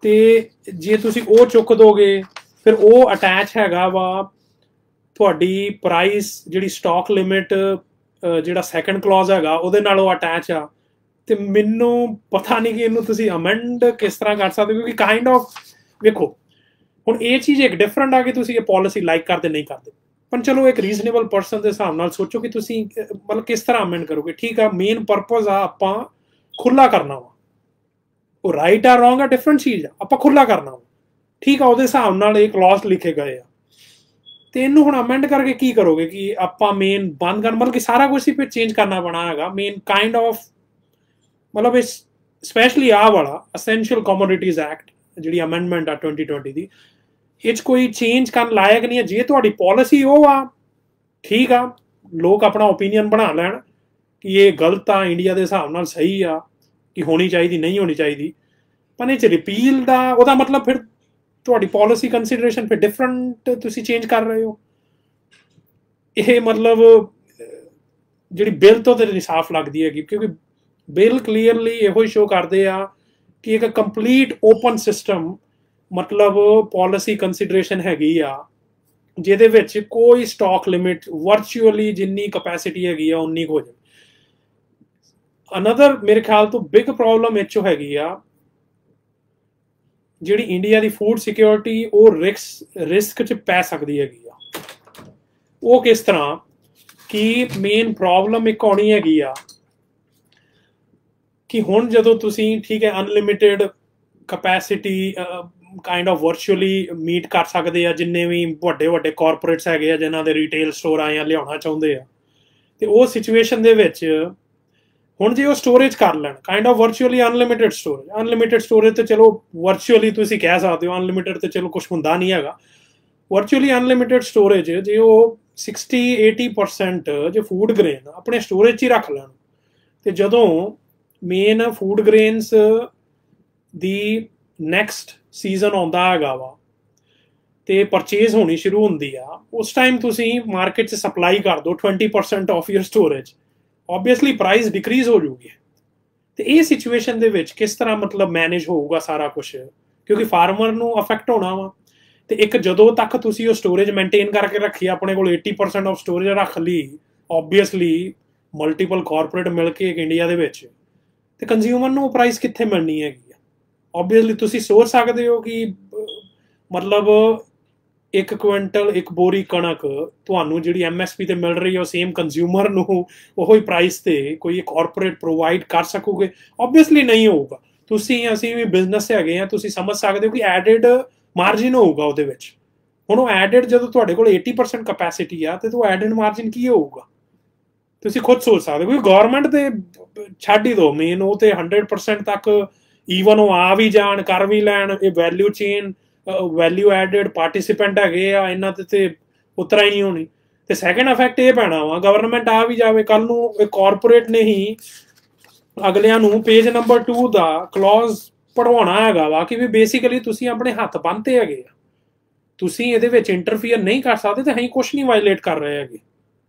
ਤੇ ਜੇ ਤੁਸੀਂ ਉਹ ਚੁੱਕ ਦੋਗੇ ਫਿਰ ਉਹ ਅਟੈਚ ਹੈਗਾ ਵਾ ਤੁਹਾਡੀ ਪ੍ਰਾਈਸ ਜਿਹੜੀ ਸਟਾਕ ਲਿਮਿਟ ਜਿਹੜਾ ਸੈਕੰਡ ਕਲੌਜ਼ ਹੈਗਾ ਉਹਦੇ ਨਾਲ ਉਹ ਅਟੈਚ ਆ। ਤੇ ਮੈਨੂੰ ਪਤਾ ਨਹੀਂ ਕਿ ਇਹਨੂੰ ਤੁਸੀਂ ਅਮੈਂਡ ਕਿਸ ਤਰ੍ਹਾਂ ਕਰ ਸਕਦੇ ਹੋ, ਕਿਉਂਕਿ ਕਾਈਂਡ ਆਫ ਵੇਖੋ ਹੁਣ ਇਹ ਚੀਜ਼ ਇੱਕ ਡਿਫਰੈਂਟ ਆ ਕਿ ਤੁਸੀਂ ਇਹ ਪਾਲਿਸੀ ਲਾਈਕ ਕਰਦੇ ਨਹੀਂ ਕਰਦੇ, ਪਰ ਚਲੋ ਇੱਕ ਰੀਜ਼ਨੇਬਲ ਪਰਸਨ ਦੇ ਹਿਸਾਬ ਨਾਲ ਸੋਚੋ ਕਿ ਤੁਸੀਂ ਮਤਲਬ ਕਿਸ ਤਰ੍ਹਾਂ ਅਮੈਂਡ ਕਰੋਗੇ। ਠੀਕ ਆ, ਮੇਨ ਪਰਪਸ ਆ ਆਪਾਂ ਖੁੱਲਾ ਕਰਨਾ ਵਾ, ਉਹ ਰਾਈਟ ਆ ਰੋਂਗ ਆ ਡਿਫਰੈਂਟ ਚੀਜ਼ ਆ, ਆਪਾਂ ਖੁੱਲਾ ਕਰਨਾ ਵਾ। ਠੀਕ ਆ, ਉਹਦੇ ਹਿਸਾਬ ਨਾਲ ਇਹ ਕਲੌਜ਼ ਲਿਖੇ ਗਏ ਆ, ਤੇ ਇਹਨੂੰ ਹੁਣ ਅਮੈਂਡ ਕਰਕੇ ਕੀ ਕਰੋਗੇ ਕਿ ਆਪਾਂ ਮੇਨ ਬੰਦ ਕਰ ਮਤਲਬ ਕਿ ਸਾਰਾ ਕੁਝ ਹੀ ਫਿਰ ਚੇਂਜ ਕਰਨਾ ਪੈਣਾ ਹੈਗਾ। ਮੇਨ ਕਾਈਂਡ ਆਫ ਮਤਲਬ ਇਹ ਸਪੈਸ਼ਲੀ ਆਹ ਵਾਲਾ ਅਸੈਂਸ਼ੀਅਲ ਕਮੋਡਿਟੀਜ਼ ਐਕਟ ਜਿਹੜੀ ਅਮੈਂਡਮੈਂਟ ਆ 2020 ਦੀ, ਇਹ 'ਚ ਕੋਈ ਚੇਂਜ ਕਰਨ ਲਾਇਕ ਨਹੀਂ ਹੈ। ਜੇ ਤੁਹਾਡੀ ਪਾਲਿਸੀ ਉਹ ਆ ਠੀਕ ਆ, ਲੋਕ ਆਪਣਾ ਓਪੀਨੀਅਨ ਬਣਾ ਲੈਣ ਕਿ ਇਹ ਗਲਤ ਆ, ਇੰਡੀਆ ਦੇ ਹਿਸਾਬ ਨਾਲ ਸਹੀ ਆ, ਕਿ ਹੋਣੀ ਚਾਹੀਦੀ ਨਹੀਂ ਹੋਣੀ ਚਾਹੀਦੀ, ਪਰ ਇਹ 'ਚ ਰਿਪੀਲ ਦਾ ਉਹਦਾ ਮਤਲਬ ਫਿਰ ਤੁਹਾਡੀ ਪਾਲਿਸੀ ਕੰਸੀਡਰੇਸ਼ਨ ਫਿਰ ਡਿਫਰੈਂਟ ਤੁਸੀਂ ਚੇਂਜ ਕਰ ਰਹੇ ਹੋ। ਇਹ ਮਤਲਬ ਜਿਹੜੀ ਬਿੱਲ ਤੋਂ ਤਾਂ ਸਾਫ਼ ਲੱਗਦੀ ਹੈਗੀ, ਕਿਉਂਕਿ ਬਿੱਲ ਕਲੀਅਰਲੀ ਇਹੋ ਹੀ ਸ਼ੋਅ ਕਰਦੇ ਆ ਕਿ ਇੱਕ ਕੰਪਲੀਟ ਓਪਨ ਸਿਸਟਮ ਮਤਲਬ ਪਾਲਿਸੀ ਕੰਸੀਡਰੇਸ਼ਨ ਹੈਗੀ ਆ, ਜਿਹਦੇ ਵਿੱਚ ਕੋਈ ਸਟਾਕ ਲਿਮਿਟ ਵਰਚੁਅਲੀ ਜਿੰਨੀ ਕਪੈਸਿਟੀ ਹੈਗੀ ਆ ਉਨੀ ਹੋ ਜਾਵੇ। ਅਨਦਰ ਮੇਰੇ ਖਿਆਲ ਤੋਂ ਬਿਗ ਪ੍ਰੋਬਲਮ ਇਹ 'ਚੋਂ ਹੈਗੀ ਆ ਜਿਹੜੀ ਇੰਡੀਆ ਦੀ ਫੂਡ ਸਿਕਿਉਰਿਟੀ ਉਹ ਰਿਸਕ 'ਚ ਪੈ ਸਕਦੀ ਹੈਗੀ ਆ। ਉਹ ਕਿਸ ਤਰ੍ਹਾਂ ਕਿ ਮੇਨ ਪ੍ਰੋਬਲਮ ਇੱਕ ਆਉਣੀ ਹੈਗੀ ਆ ਕਿ ਹੁਣ ਜਦੋਂ ਤੁਸੀਂ ਠੀਕ ਹੈ unlimited capacity kind of virtually meet ਕਰ ਸਕਦੇ ਆ ਜਿੰਨੇ ਵੀ ਵੱਡੇ ਵੱਡੇ ਕਾਰਪੋਰੇਟਸ ਹੈਗੇ ਆ ਜਿਨ੍ਹਾਂ ਦੇ ਰੀਟੇਲ ਸਟੋਰ ਆ ਜਾਂ ਲਿਆਉਣਾ ਚਾਹੁੰਦੇ ਆ, ਤੇ ਉਹ ਸਿਚੁਏਸ਼ਨ ਦੇ ਵਿੱਚ ਹੁਣ ਜੇ ਉਹ ਸਟੋਰੇਜ ਕਰ ਲੈਣ kind of virtually unlimited storage ਤੇ ਚਲੋ ਵਰਚੁਅਲੀ ਤੁਸੀਂ ਕਹਿ ਸਕਦੇ ਹੋ, ਅਨਲਿਮਿਟਿਡ ਤੇ ਚਲੋ ਕੁਛ ਹੁੰਦਾ ਨਹੀਂ ਹੈਗਾ। ਵਰਚੁਅਲੀ ਅਨਲਿਮਿਟਿਡ ਸਟੋਰੇਜ ਜੇ ਉਹ 60-80% ਜੇ ਫੂਡ ਗ੍ਰੇਨ ਆਪਣੇ ਸਟੋਰੇਜ 'ਚ ਹੀ ਰੱਖ ਲੈਣ, ਤੇ ਜਦੋਂ ਮੇਨ ਫੂਡ ਗ੍ਰੇਨਸ ਦੀ ਨੈਕਸਟ ਸੀਜ਼ਨ ਆਉਂਦਾ ਹੈਗਾ ਵਾ ਤੇ ਪਰਚੇਜ਼ ਹੋਣੀ ਸ਼ੁਰੂ ਹੁੰਦੀ ਆ, ਉਸ ਟਾਈਮ ਤੁਸੀਂ ਮਾਰਕੀਟ 'ਚ ਸਪਲਾਈ ਕਰ ਦਿਓ 20% of your storage, obviously price decrease ਹੋ ਜਾਊਗੀ। ਤੇ ਇਹ ਸਿਚੁਏਸ਼ਨ ਦੇ ਵਿੱਚ ਕਿਸ ਤਰ੍ਹਾਂ ਮਤਲਬ ਮੈਨੇਜ ਹੋਊਗਾ ਸਾਰਾ ਕੁਝ, ਕਿਉਂਕਿ ਫਾਰਮਰ ਨੂੰ ਅਫੈਕਟ ਹੋਣਾ ਵਾ। ਤੇ ਇੱਕ ਜਦੋਂ ਤੱਕ ਤੁਸੀਂ ਉਹ ਸਟੋਰੇਜ ਮੇਨਟੇਨ ਕਰਕੇ ਰੱਖੀ, ਆਪਣੇ ਕੋਲ 80% ਆਫ ਸਟੋਰੇਜ ਰੱਖ ਲਈ, ਓਬਵੀਅਸਲੀ ਮਲਟੀਪਲ ਕਾਰਪੋਰੇਟ ਮਿਲ ਕੇ ਇੱਕ ਇੰਡੀਆ ਦੇ ਵਿੱਚ, ਤੇ ਕੰਜ਼ਿਊਮਰ ਨੂੰ ਉਹ ਪ੍ਰਾਈਸ ਕਿੱਥੇ ਮਿਲਣੀ ਹੈਗੀ ਆ। ਓਬਵੀਅਸਲੀ ਤੁਸੀਂ ਸੋਚ ਸਕਦੇ ਹੋ ਕਿ ਮਤਲਬ ਇੱਕ ਕੁਇੰਟਲ ਇੱਕ ਬੋਰੀ ਕਣਕ ਤੁਹਾਨੂੰ ਜਿਹੜੀ MSP ਤੇ ਮਿਲ ਰਹੀ ਹੈ ਉਹ ਸੇਮ ਕੰਜ਼ਿਊਮਰ ਨੂੰ ਉਹੀ ਪ੍ਰਾਈਸ ਤੇ ਕੋਈ ਕਾਰਪੋਰੇਟ ਪ੍ਰੋਵਾਈਡ ਕਰ ਸਕੋਗੇ? ਓਬਵੀਅਸਲੀ ਨਹੀਂ ਹੋਊਗਾ। ਤੁਸੀਂ ਅਸੀਂ ਵੀ ਬਿਜ਼ਨਸ ਹੈਗੇ ਆ, ਤੁਸੀਂ ਸਮਝ ਸਕਦੇ ਹੋ ਕਿ ਐਡਿਡ ਮਾਰਜਿਨ ਹੋਊਗਾ ਉਹਦੇ ਵਿੱਚ। ਹੁਣ ਉਹ ਐਡਿਡ ਜਦੋਂ ਤੁਹਾਡੇ ਕੋਲ 80% ਕਪੈਸਿਟੀ ਆ ਤੇ ਉਹ ਐਡਿਡ ਮਾਰਜਿਨ ਕੀ ਹੋਊਗਾ ਤੁਸੀਂ ਖੁਦ ਸੋਚ ਸਕਦੇ ਹੋ। ਕਿਉਂਕਿ ਗੌਰਮੈਂਟ ਤੇ ਛੱਡ ਹੀ ਦਿਓ, ਮੇਨ ਉਹ ਤੇ 100% ਤੱਕ ਈਵਨ ਉਹ ਆ ਵੀ ਜਾਣ ਕਰ ਵੀ ਲੈਣ, ਇਹ ਵੈਲਿਊ ਚੇਨ ਵੈਲਿਊ ਐਡਿਡ ਪਾਰਟਿਸਿਪੈਂਟ ਹੈਗੇ ਆ, ਇਹਨਾਂ ਤੇ ਉਤਰਾ ਹੀ ਨਹੀਂ ਹੋਣੀ। ਤੇ ਸੈਕੰਡ ਇਫੈਕਟ ਇਹ ਪੈਣਾ ਵਾ, ਗਵਰਨਮੈਂਟ ਆ ਵੀ ਜਾਵੇ ਕੱਲ ਨੂੰ ਇਹ ਕਾਰਪੋਰੇਟ ਨੇ ਹੀ ਅਗਲਿਆਂ ਨੂੰ ਪੇਜ ਨੰਬਰ 2 ਦਾ ਕਲੌਜ਼ ਪੜਵਾਉਣਾ ਹੈਗਾ ਵਾ ਕਿ ਵੀ ਬੇਸਿਕਲੀ ਤੁਸੀਂ ਆਪਣੇ ਹੱਥ ਬੰਨ੍ਹਤੇ ਹੈਗੇ ਆ, ਤੁਸੀਂ ਇਹਦੇ ਵਿੱਚ ਇੰਟਰਫੀਅਰ ਨਹੀਂ ਕਰ ਸਕਦੇ ਤੇ ਅਸੀਂ ਕੁਛ ਨਹੀਂ ਵਾਇਲੇਟ ਕਰ ਰਹੇ ਹੈਗੇ।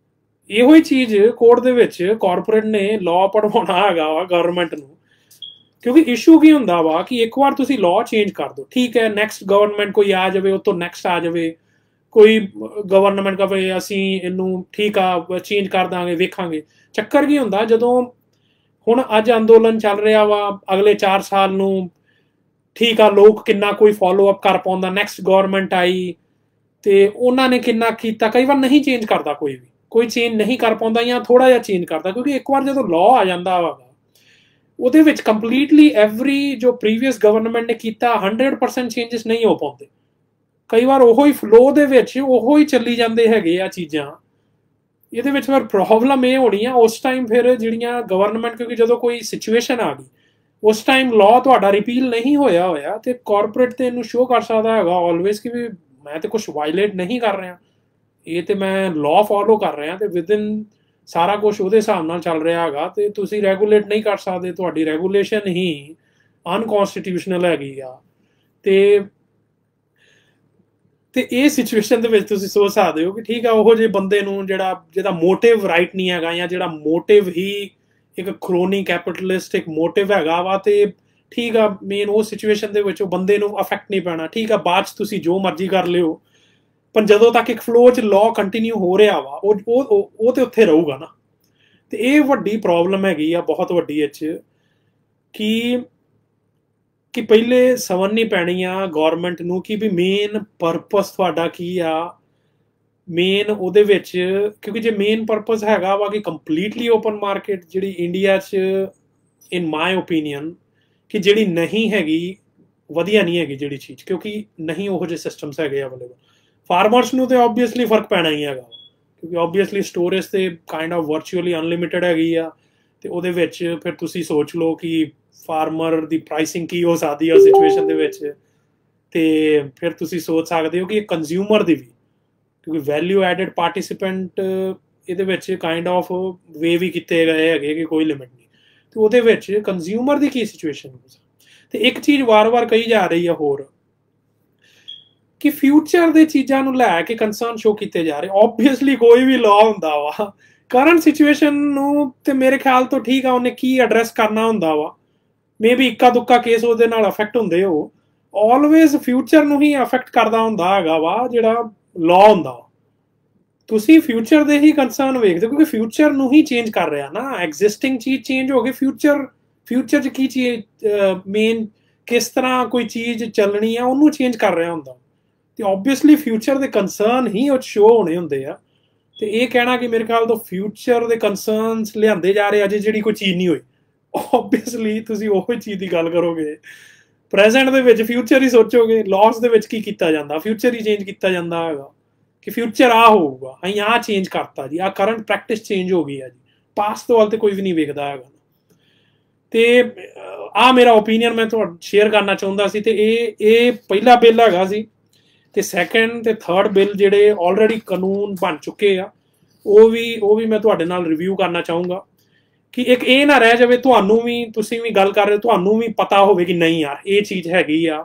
ਇਹੋ ਹੀ ਚੀਜ਼ ਕੋਰਟ ਦੇ ਵਿੱਚ ਕਾਰਪੋਰੇਟ ਨੇ ਲਾਅ ਪੜਵਾਉਣਾ ਹੈਗਾ ਵਾ ਗਵਰਨਮੈਂਟ ਨੂੰ। ਕਿਉਂਕਿ ਇਸ਼ੂ ਕੀ ਹੁੰਦਾ ਵਾ ਕਿ ਇੱਕ ਵਾਰ ਤੁਸੀਂ ਲਾਅ ਚੇਂਜ ਕਰ ਦਿਓ, ਠੀਕ ਹੈ, ਨੈਕਸਟ ਗਵਰਨਮੈਂਟ ਕੋਈ ਆ ਜਾਵੇ, ਉਹ ਤੋਂ ਨੈਕਸਟ ਆ ਜਾਵੇ ਕੋਈ ਗਵਰਨਮੈਂਟ ਕਹੇ ਅਸੀਂ ਇਹਨੂੰ ਠੀਕ ਆ ਚੇਂਜ ਕਰ ਦਾਂਗੇ, ਵੇਖਾਂਗੇ। ਚੱਕਰ ਕੀ ਹੁੰਦਾ ਜਦੋਂ ਹੁਣ ਅੱਜ ਅੰਦੋਲਨ ਚੱਲ ਰਿਹਾ ਵਾ, ਅਗਲੇ 4 ਸਾਲ ਨੂੰ ਠੀਕ ਆ ਲੋਕ ਕਿੰਨਾ ਕੋਈ ਫੋਲੋ ਅਪ ਕਰ ਪਾਉਂਦਾ, ਨੈਕਸਟ ਗਵਰਨਮੈਂਟ ਆਈ ਤੇ ਉਹਨਾਂ ਨੇ ਕਿੰਨਾ ਕੀਤਾ, ਕਈ ਵਾਰ ਨਹੀਂ ਚੇਂਜ ਕਰਦਾ, ਕੋਈ ਚੇਂਜ ਨਹੀਂ ਕਰ ਪਾਉਂਦਾ ਜਾਂ ਥੋੜਾ ਜਿਹਾ ਚੇਂਜ ਕਰਦਾ। ਕਿਉਂਕਿ ਇੱਕ ਵਾਰ ਜਦੋਂ ਲਾਅ ਆ ਜਾਂਦਾ ਵਾ ਉਹਦੇ ਵਿੱਚ ਕੰਪਲੀਟਲੀ ਐਵਰੀ ਜੋ ਪ੍ਰੀਵੀਅਸ ਗਵਰਨਮੈਂਟ ਨੇ ਕੀਤਾ 100% ਚੇਂਜਸ ਨਹੀਂ ਹੋ ਪਾਉਂਦੇ। ਕਈ ਵਾਰ ਉਹੋ ਹੀ ਫਲੋ ਦੇ ਵਿੱਚ ਉਹੋ ਹੀ ਚੱਲੀ ਜਾਂਦੇ ਹੈਗੇ ਆ ਚੀਜ਼ਾਂ। ਇਹਦੇ ਵਿੱਚ ਫਿਰ ਪ੍ਰੋਬਲਮ ਇਹ ਹੋਣੀ ਆ ਉਸ ਟਾਈਮ ਫਿਰ ਜਿਹੜੀਆਂ ਗਵਰਨਮੈਂਟ, ਕਿਉਂਕਿ ਜਦੋਂ ਕੋਈ ਸਿਚੁਏਸ਼ਨ ਆ ਗਈ ਉਸ ਟਾਈਮ ਲਾਅ ਤੁਹਾਡਾ ਰਿਪੀਲ ਨਹੀਂ ਹੋਇਆ ਤੇ ਕਾਰਪੋਰੇਟ ਤੇ ਇਹਨੂੰ ਸ਼ੋਅ ਕਰ ਸਕਦਾ ਹੈਗਾ ਆਲਵੇਜ਼ ਕਿ ਵੀ ਮੈਂ ਤੇ ਕੁਛ ਵਾਇਲੇਟ ਨਹੀਂ ਕਰ ਰਿਹਾ, ਇਹ ਤੇ ਮੈਂ ਲਾਅ ਫੋਲੋ ਕਰ ਰਿਹਾ ਤੇ ਵਿਦਿਨ ਸਾਰਾ ਕੁਝ ਉਹਦੇ ਹਿਸਾਬ ਨਾਲ ਚੱਲ ਰਿਹਾ ਹੈਗਾ, ਤੇ ਤੁਸੀਂ ਰੈਗੂਲੇਟ ਨਹੀਂ ਕਰ ਸਕਦੇ, ਤੁਹਾਡੀ ਰੈਗੂਲੇਸ਼ਨ ਹੀ ਅਨਕਨਸਟੀਟਿਊਸ਼ਨਲ ਹੈਗੀ ਆ। ਤੇ ਇਹ ਸਿਚੁਏਸ਼ਨ ਦੇ ਵਿੱਚ ਤੁਸੀਂ ਸੋਚ ਸਕਦੇ ਹੋ ਕਿ ਠੀਕ ਆ ਉਹੋ ਜਿਹੇ ਬੰਦੇ ਨੂੰ ਜਿਹਦਾ ਮੋਟਿਵ ਰਾਈਟ ਨਹੀਂ ਹੈਗਾ, ਜਾਂ ਜਿਹੜਾ ਮੋਟਿਵ ਹੀ ਇੱਕ ਖਰੋਨੀ ਕੈਪੀਟਲਿਸਟ ਇੱਕ ਮੋਟਿਵ ਹੈਗਾ ਵਾ, ਤੇ ठीक है मेन वो सिचुएशन ਦੇ ਵਿੱਚ ਉਹ ਬੰਦੇ ਨੂੰ ਅਫੈਕਟ ਨਹੀਂ ਪੈਣਾ ਠੀਕ ਆ ਬਾਅਦ ਚ ਤੁਸੀਂ ਜੋ ਮਰਜ਼ੀ ਕਰ ਲਿਓ ਪਰ ਜਦੋਂ ਤੱਕ ਇੱਕ ਫਲੋ ਚ ਲਾਅ ਕੰਟੀਨਿਊ ਹੋ ਰਿਹਾ ਵਾ ਉਹ ਤੇ ਉੱਥੇ ਰਹੂਗਾ ਨਾ ਤੇ ਇਹ ਵੱਡੀ ਪ੍ਰੋਬਲਮ ਹੈਗੀ ਆ ਬਹੁਤ ਵੱਡੀ ਇਹ ਚ ਕਿ ਪਹਿਲੇ ਸਮਝਣੀ ਪੈਣੀ ਆ ਗਵਰਨਮੈਂਟ ਨੂੰ ਕਿ ਵੀ ਮੇਨ ਪਰਪਸ ਤੁਹਾਡਾ ਕੀ ਆ ਮੇਨ ਉਹਦੇ ਵਿੱਚ ਕਿਉਂਕਿ ਜੇ ਮੇਨ ਪਰਪਸ ਹੈਗਾ ਵਾ ਕਿ ਕੰਪਲੀਟਲੀ ਓਪਨ ਮਾਰਕੀਟ ਜਿਹੜੀ ਇੰਡੀਆ 'ਚ ਇਨ ਮਾਈ ਓਪੀਨੀਅਨ ਕਿ ਜਿਹੜੀ ਨਹੀਂ ਹੈਗੀ ਵਧੀਆ ਨਹੀਂ ਹੈਗੀ ਜਿਹੜੀ ਚੀਜ਼ ਕਿਉਂਕਿ ਨਹੀਂ ਉਹੋ ਜਿਹੇ ਸਿਸਟਮਸ ਹੈਗੇ ਅਵੇਲੇਬਲ ਫਾਰਮਰਸ ਨੂੰ ਤੇ ਓਬਵੀਅਸਲੀ ਫਰਕ ਪੈਣਾ ਹੀ ਹੈਗਾ ਕਿਉਂਕਿ ਓਬਵੀਅਸਲੀ ਸਟੋਰੇਜ ਤੇ ਕਾਈਂਡ ਆਫ ਵਰਚੁਅਲੀ ਅਨਲਿਮਿਟਿਡ ਹੈਗੀ ਆ ਤੇ ਉਹਦੇ ਵਿੱਚ ਫਿਰ ਤੁਸੀਂ ਸੋਚ ਲਓ ਕਿ ਫਾਰਮਰ ਦੀ ਪ੍ਰਾਈਸਿੰਗ ਕੀ ਹੋ ਸਕਦੀ ਆ ਸਿਚੁਏਸ਼ਨ ਦੇ ਵਿੱਚ ਤੇ ਫਿਰ ਤੁਸੀਂ ਸੋਚ ਸਕਦੇ ਹੋ ਕਿ ਕੰਜ਼ਿਊਮਰ ਦੀ ਵੀ ਕਿਉਂਕਿ ਵੈਲਿਊ ਐਡਿਡ ਪਾਰਟਿਸਿਪੈਂਟ ਇਹਦੇ ਵਿੱਚ ਕਾਈਂਡ ਆਫ ਵੇ ਵੀ ਕੀਤੇ ਗਏ ਹੈਗੇ ਕਿ ਕੋਈ ਲਿਮਿਟ ਨਹੀਂ ਤੇ ਉਹਦੇ ਵਿੱਚ ਕੰਜ਼ਿਊਮਰ ਦੀ ਕੀ ਸਿਚੁਏਸ਼ਨ ਹੋ ਤੇ ਇੱਕ ਚੀਜ਼ ਵਾਰ-ਵਾਰ ਕਹੀ ਜਾ ਰਹੀ ਆ ਹੋਰ ਕਿ ਫਿਊਚਰ ਦੇ ਚੀਜ਼ਾਂ ਨੂੰ ਲੈ ਕੇ ਕੰਸਰਨ ਸ਼ੋ ਕੀਤੇ ਜਾ ਰਹੇ ਓਬਵੀਅਸਲੀ ਕੋਈ ਵੀ ਲਾਅ ਹੁੰਦਾ ਵਾ ਕਰੰਟ ਸਿਚੁਏਸ਼ਨ ਨੂੰ ਤੇ ਮੇਰੇ ਖਿਆਲ ਤੋਂ ਠੀਕ ਆ ਉਹਨੇ ਕੀ ਐਡਰੈਸ ਕਰਨਾ ਹੁੰਦਾ ਵਾ ਮੇਬੀ ਇੱਕਾ ਦੁੱਕਾ ਕੇਸ ਉਹਦੇ ਨਾਲ ਅਫੈਕਟ ਹੁੰਦੇ ਹੋ ਆਲਵੇਜ਼ ਫਿਊਚਰ ਨੂੰ ਹੀ ਅਫੈਕਟ ਕਰਦਾ ਹੁੰਦਾ ਹੈਗਾ ਵਾ ਜਿਹੜਾ ਲਾਅ ਹੁੰਦਾ ਤੁਸੀਂ ਫਿਊਚਰ ਦੇ ਹੀ ਕੰਸਰਨ ਵੇਖਦੇ ਕਿਉਂਕਿ ਫਿਊਚਰ ਨੂੰ ਹੀ ਚੇਂਜ ਕਰ ਰਿਹਾ ਨਾ ਐਗਜ਼ਿਸਟਿੰਗ ਚੀਜ਼ ਚੇਂਜ ਹੋ ਗਈ ਫਿਊਚਰ 'ਚ ਕੀ ਚੀਜ਼ ਮੇਨ ਕਿਸ ਤਰ੍ਹਾਂ ਕੋਈ ਚੀਜ਼ ਚੱਲਣੀ ਆ ਉਹਨੂੰ ਚੇਂਜ ਕਰ ਰਿਹਾ ਹੁੰਦਾ ਤੇ ਓਬਵੀਅਸਲੀ ਫਿਊਚਰ ਦੇ ਕੰਸਰਨ ਹੀ ਉਹ ਸ਼ੋ ਹੋਣੇ ਹੁੰਦੇ ਆ ਤੇ ਇਹ ਕਹਿਣਾ ਕਿ ਮੇਰੇ ਖਿਆਲ ਤੋਂ ਫਿਊਚਰ ਦੇ ਕੰਸਰਨਸ ਲਿਆਂਦੇ ਜਾ ਰਹੇ ਅਜੇ ਜਿਹੜੀ ਕੋਈ ਚੀਜ਼ ਨਹੀਂ ਹੋਈ ਓਬਵੀਅਸਲੀ ਤੁਸੀਂ ਉਹੀ ਚੀਜ਼ ਦੀ ਗੱਲ ਕਰੋਗੇ ਪ੍ਰੈਜ਼ੈਂਟ ਦੇ ਵਿੱਚ ਫਿਊਚਰ ਹੀ ਸੋਚੋਗੇ ਲਾਸ ਦੇ ਵਿੱਚ ਕੀ ਕੀਤਾ ਜਾਂਦਾ ਫਿਊਚਰ ਹੀ ਚੇਂਜ ਕੀਤਾ ਜਾਂਦਾ ਹੈਗਾ ਕਿ ਫਿਊਚਰ ਆ ਹੋਊਗਾ ਅਸੀਂ ਆਹ ਚੇਂਜ ਕਰਤਾ ਜੀ ਆਹ ਕਰੰਟ ਪ੍ਰੈਕਟਿਸ ਚੇਂਜ ਹੋ ਗਈ ਆ ਜੀ ਪਾਸਟ ਤੋਂ ਵੱਲ ਤੇ ਕੋਈ ਵੀ ਨਹੀਂ ਵੇਖਦਾ ਹੈਗਾ ਤੇ ਆਹ ਮੇਰਾ ਓਪੀਨੀਅਨ ਮੈਂ ਤੁਹਾਡੇ ਸ਼ੇਅਰ ਕਰਨਾ ਚਾਹੁੰਦਾ ਸੀ ਤੇ ਇਹ ਪਹਿਲਾ ਬਿੱਲ ਹੈਗਾ ਸੀ ਤੇ ਸੈਕੰਡ ਤੇ ਥਰਡ ਬਿੱਲ ਜਿਹੜੇ ਆਲਰੇਡੀ ਕਾਨੂੰਨ ਬਣ ਚੁੱਕੇ ਆ ਉਹ ਵੀ ਮੈਂ ਤੁਹਾਡੇ ਨਾਲ ਰਿਵਿਊ ਕਰਨਾ ਚਾਹੂੰਗਾ ਕਿ ਇੱਕ ਇਹ ਨਾ ਰਹਿ ਜਾਵੇ ਤੁਹਾਨੂੰ ਵੀ ਤੁਸੀਂ ਵੀ ਗੱਲ ਕਰ ਰਹੇ ਹੋ ਤੁਹਾਨੂੰ ਵੀ ਪਤਾ ਹੋਵੇ ਕਿ ਨਹੀਂ ਯਾਰ ਇਹ ਚੀਜ਼ ਹੈਗੀ ਆ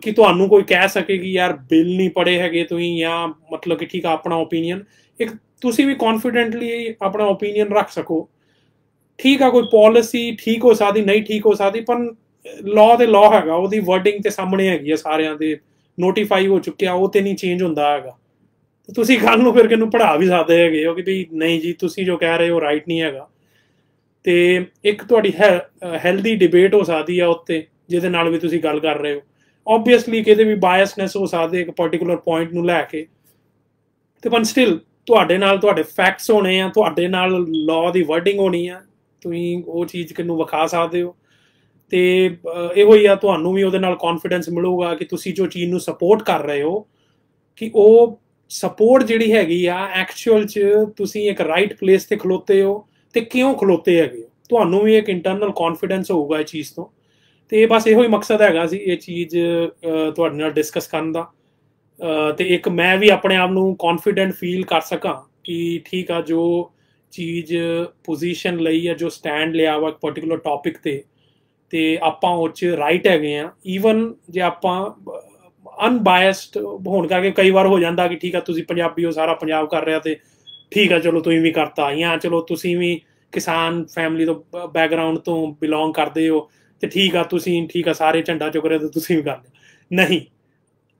ਕਿ ਤੁਹਾਨੂੰ ਕੋਈ ਕਹਿ ਸਕੇ ਕਿ ਯਾਰ ਬਿੱਲ ਨਹੀਂ ਪੜ੍ਹੇ ਹੈਗੇ ਤੁਸੀਂ ਜਾਂ ਮਤਲਬ ਕਿ ਠੀਕ ਆ ਆਪਣਾ ਓਪੀਨੀਅਨ ਇੱਕ ਤੁਸੀਂ ਵੀ ਕੌਨਫੀਡੈਂਟਲੀ ਆਪਣਾ ਓਪੀਨੀਅਨ ਰੱਖ ਸਕੋ ਠੀਕ ਆ ਕੋਈ ਪਾਲਿਸੀ ਠੀਕ ਹੋ ਸਕਦੀ ਨਹੀਂ ਠੀਕ ਹੋ ਸਕਦੀ ਪਰ ਲਾਅ ਤੇ ਲਾਅ ਹੈਗਾ ਉਹਦੀ ਵਰਡਿੰਗ ਤੇ ਸਾਹਮਣੇ ਹੈਗੀ ਆ ਸਾਰਿਆਂ ਦੇ ਨੋਟੀਫਾਈ ਹੋ ਚੁੱਕਿਆ ਉਹ ਤੇ ਨਹੀਂ ਚੇਂਜ ਹੁੰਦਾ ਹੈਗਾ ਤੁਸੀਂ ਕੱਲ ਨੂੰ ਫਿਰ ਕਿਹਨੂੰ ਪੜ੍ਹਾ ਵੀ ਸਕਦੇ ਹੈਗੇ ਹੋ ਕਿ ਵੀ ਨਹੀਂ ਜੀ ਤੁਸੀਂ ਜੋ ਕਹਿ ਰਹੇ ਹੋ ਰਾਈਟ ਨਹੀਂ ਹੈਗਾ ਤੇ ਇੱਕ ਤੁਹਾਡੀ ਹੈਲਦੀ ਡਿਬੇਟ ਹੋ ਸਕਦੀ ਆ ਉੱਤੇ ਜਿਹਦੇ ਨਾਲ ਵੀ ਤੁਸੀਂ ਗੱਲ ਕਰ ਰਹੇ ਹੋ ਓਬਵੀਅਸਲੀ ਕਿਤੇ ਵੀ ਬਾਇਸਨੈਸ ਹੋ ਸਕਦੇ ਇੱਕ ਪਾਰਟੀਕੂਲਰ ਪੁਆਇੰਟ ਨੂੰ ਲੈ ਕੇ ਤੇ ਪਰ ਸਟਿਲ ਤੁਹਾਡੇ ਨਾਲ ਤੁਹਾਡੇ ਫੈਕਟਸ ਹੋਣੇ ਆ ਤੁਹਾਡੇ ਨਾਲ ਲਾਅ ਦੀ ਵਰਡਿੰਗ ਹੋਣੀ ਆ ਤੁਸੀਂ ਉਹ ਚੀਜ਼ ਕਿਹਨੂੰ ਵਿਖਾ ਸਕਦੇ ਹੋ ਤੇ ਇਹੋ ਹੀ ਆ ਤੁਹਾਨੂੰ ਵੀ ਉਹਦੇ ਨਾਲ ਕੌਨਫੀਡੈਂਸ ਮਿਲੂਗਾ ਕਿ ਤੁਸੀਂ ਜੋ ਚੀਜ਼ ਨੂੰ ਸਪੋਰਟ ਕਰ ਰਹੇ ਹੋ ਕਿ ਉਹ ਸਪੋਰਟ ਜਿਹੜੀ ਹੈਗੀ ਆ ਐਕਚੁਅਲ 'ਚ ਤੁਸੀਂ ਇੱਕ ਰਾਈਟ ਪਲੇਸ ਤੇ ਖਲੋਤੇ ਹੋ ਤੇ ਕਿਉਂ ਖਲੋਤੇ ਹੈਗੇ ਤੁਹਾਨੂੰ ਵੀ ਇੱਕ ਇੰਟਰਨਲ ਕੌਨਫੀਡੈਂਸ ਹੋਊਗਾ ਇਹ ਚੀਜ਼ ਤੋਂ ਤੇ ਬਸ ਇਹੋ ਹੀ ਮਕਸਦ ਹੈਗਾ ਸੀ ਇਹ ਚੀਜ਼ ਤੁਹਾਡੇ ਨਾਲ ਡਿਸਕਸ ਕਰਨ ਦਾ ਤੇ ਇੱਕ ਮੈਂ ਵੀ ਆਪਣੇ ਆਪ ਨੂੰ ਕੌਨਫੀਡੈਂਟ ਫੀਲ ਕਰ ਸਕਾਂ ਕਿ ਠੀਕ ਆ ਜੋ ਚੀਜ਼ ਪੋਜੀਸ਼ਨ ਲਈ ਆ ਜੋ ਸਟੈਂਡ ਲਿਆ ਵਾ ਇੱਕ ਪਰਟੀਕੂਲਰ ਟੌਪਿਕ ਤੇ ਆਪਾਂ ਉਹ 'ਚ ਰਾਈਟ ਹੈਗੇ ਆ ਈਵਨ ਜੇ ਆਪਾਂ ਅਨਬਾਇਸਡ ਹੋਣ ਕਰਕੇ ਕਈ ਵਾਰ ਹੋ ਜਾਂਦਾ ਕਿ ਠੀਕ ਆ ਤੁਸੀਂ ਪੰਜਾਬੀ ਹੋ ਸਾਰਾ ਪੰਜਾਬ ਕਰ ਰਿਹਾ ਤੇ ਠੀਕ ਆ ਚਲੋ ਤੁਸੀਂ ਵੀ ਕਰਤਾ ਜਾਂ ਚਲੋ ਤੁਸੀਂ ਵੀ ਕਿਸਾਨ ਫੈਮਿਲੀ ਤੋਂ ਬੈਕਗਰਾਊਂਡ ਤੋਂ ਬਿਲੋਂਗ ਕਰਦੇ ਹੋ ਤੇ ਠੀਕ ਆ ਤੁਸੀਂ ਠੀਕ ਆ ਸਾਰੇ ਝੰਡਾ ਚੁੱਕ ਰਹੇ ਤੇ ਤੁਸੀਂ ਵੀ ਕਰ ਲਿਆ ਨਹੀਂ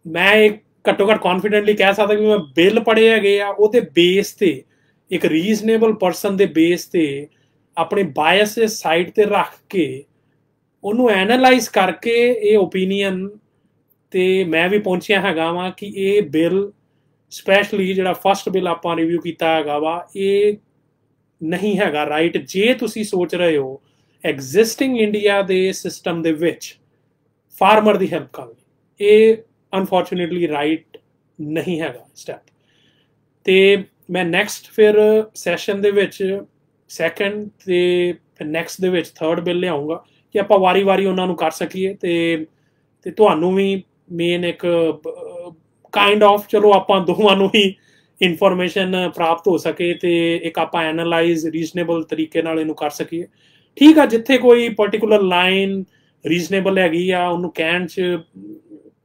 ਮੈਂ ਘੱਟੋ ਘੱਟ ਕੌਨਫੀਡੈਂਟਲੀ ਕਹਿ ਸਕਦਾ ਕਿ ਮੈਂ ਬਿੱਲ ਪੜ੍ਹੇ ਹੈਗੇ ਆ ਉਹਦੇ ਬੇਸ ਤੇ ਇੱਕ ਰੀਜ਼ਨੇਬਲ ਪਰਸਨ ਦੇ ਬੇਸ ਤੇ ਆਪਣੇ ਬਾਇਸ ਸਾਈਡ ਤੇ ਰੱਖ ਕੇ ਉਹਨੂੰ ਐਨਾਲਾਈਜ਼ ਕਰਕੇ ਇਹ ਓਪੀਨੀਅਨ ਤੇ ਮੈਂ ਵੀ ਪਹੁੰਚਿਆ ਹੈਗਾ ਵਾਂ ਕਿ ਇਹ ਬਿੱਲ ਸਪੈਸ਼ਲੀ ਜਿਹੜਾ ਫਸਟ ਬਿੱਲ ਆਪਾਂ ਰਿਵਿਊ ਕੀਤਾ ਹੈਗਾ ਵਾ ਇਹ ਨਹੀਂ ਹੈਗਾ ਰਾਈਟ ਜੇ ਤੁਸੀਂ ਸੋਚ ਰਹੇ ਹੋ ਐਗਜ਼ਿਸਟਿੰਗ ਇੰਡੀਆ ਦੇ ਸਿਸਟਮ ਦੇ ਵਿੱਚ ਫਾਰਮਰ ਦੀ ਹੈਲਪ ਕਰਨੀ ਇਹ ਅਨਫੋਰਚੂਨੇਟਲੀ ਰਾਈਟ ਨਹੀਂ ਹੈਗਾ ਸਟੈਪ ਤੇ ਮੈਂ ਨੈਕਸਟ ਫਿਰ ਸੈਸ਼ਨ ਦੇ ਵਿੱਚ ਸੈਕੰਡ ਤੇ ਨੈਕਸਟ ਦੇ ਵਿੱਚ ਥਰਡ ਬਿੱਲ ਲਿਆਉਂਗਾ ਕਿ ਆਪਾਂ ਵਾਰੀ ਉਹਨਾਂ ਨੂੰ ਕਰ ਸਕੀਏ ਤੇ ਤੁਹਾਨੂੰ ਵੀ ਮੇਨ ਇੱਕ ਕਾਈਂਡ ਆਫ ਚਲੋ ਆਪਾਂ ਦੋਵਾਂ ਨੂੰ ਹੀ ਇਨਫੋਰਮੇਸ਼ਨ ਪ੍ਰਾਪਤ ਹੋ ਸਕੇ ਤੇ ਇੱਕ ਆਪਾਂ ਐਨਾਲਾਈਜ਼ ਰੀਜ਼ਨੇਬਲ ਤਰੀਕੇ ਨਾਲ ਇਹਨੂੰ ਕਰ ਸਕੀਏ ਠੀਕ ਆ ਜਿੱਥੇ ਕੋਈ ਪਰਟੀਕੂਲਰ ਲਾਈਨ ਰੀਜ਼ਨੇਬਲ ਹੈਗੀ ਆ ਉਹਨੂੰ ਕਹਿਣ 'ਚ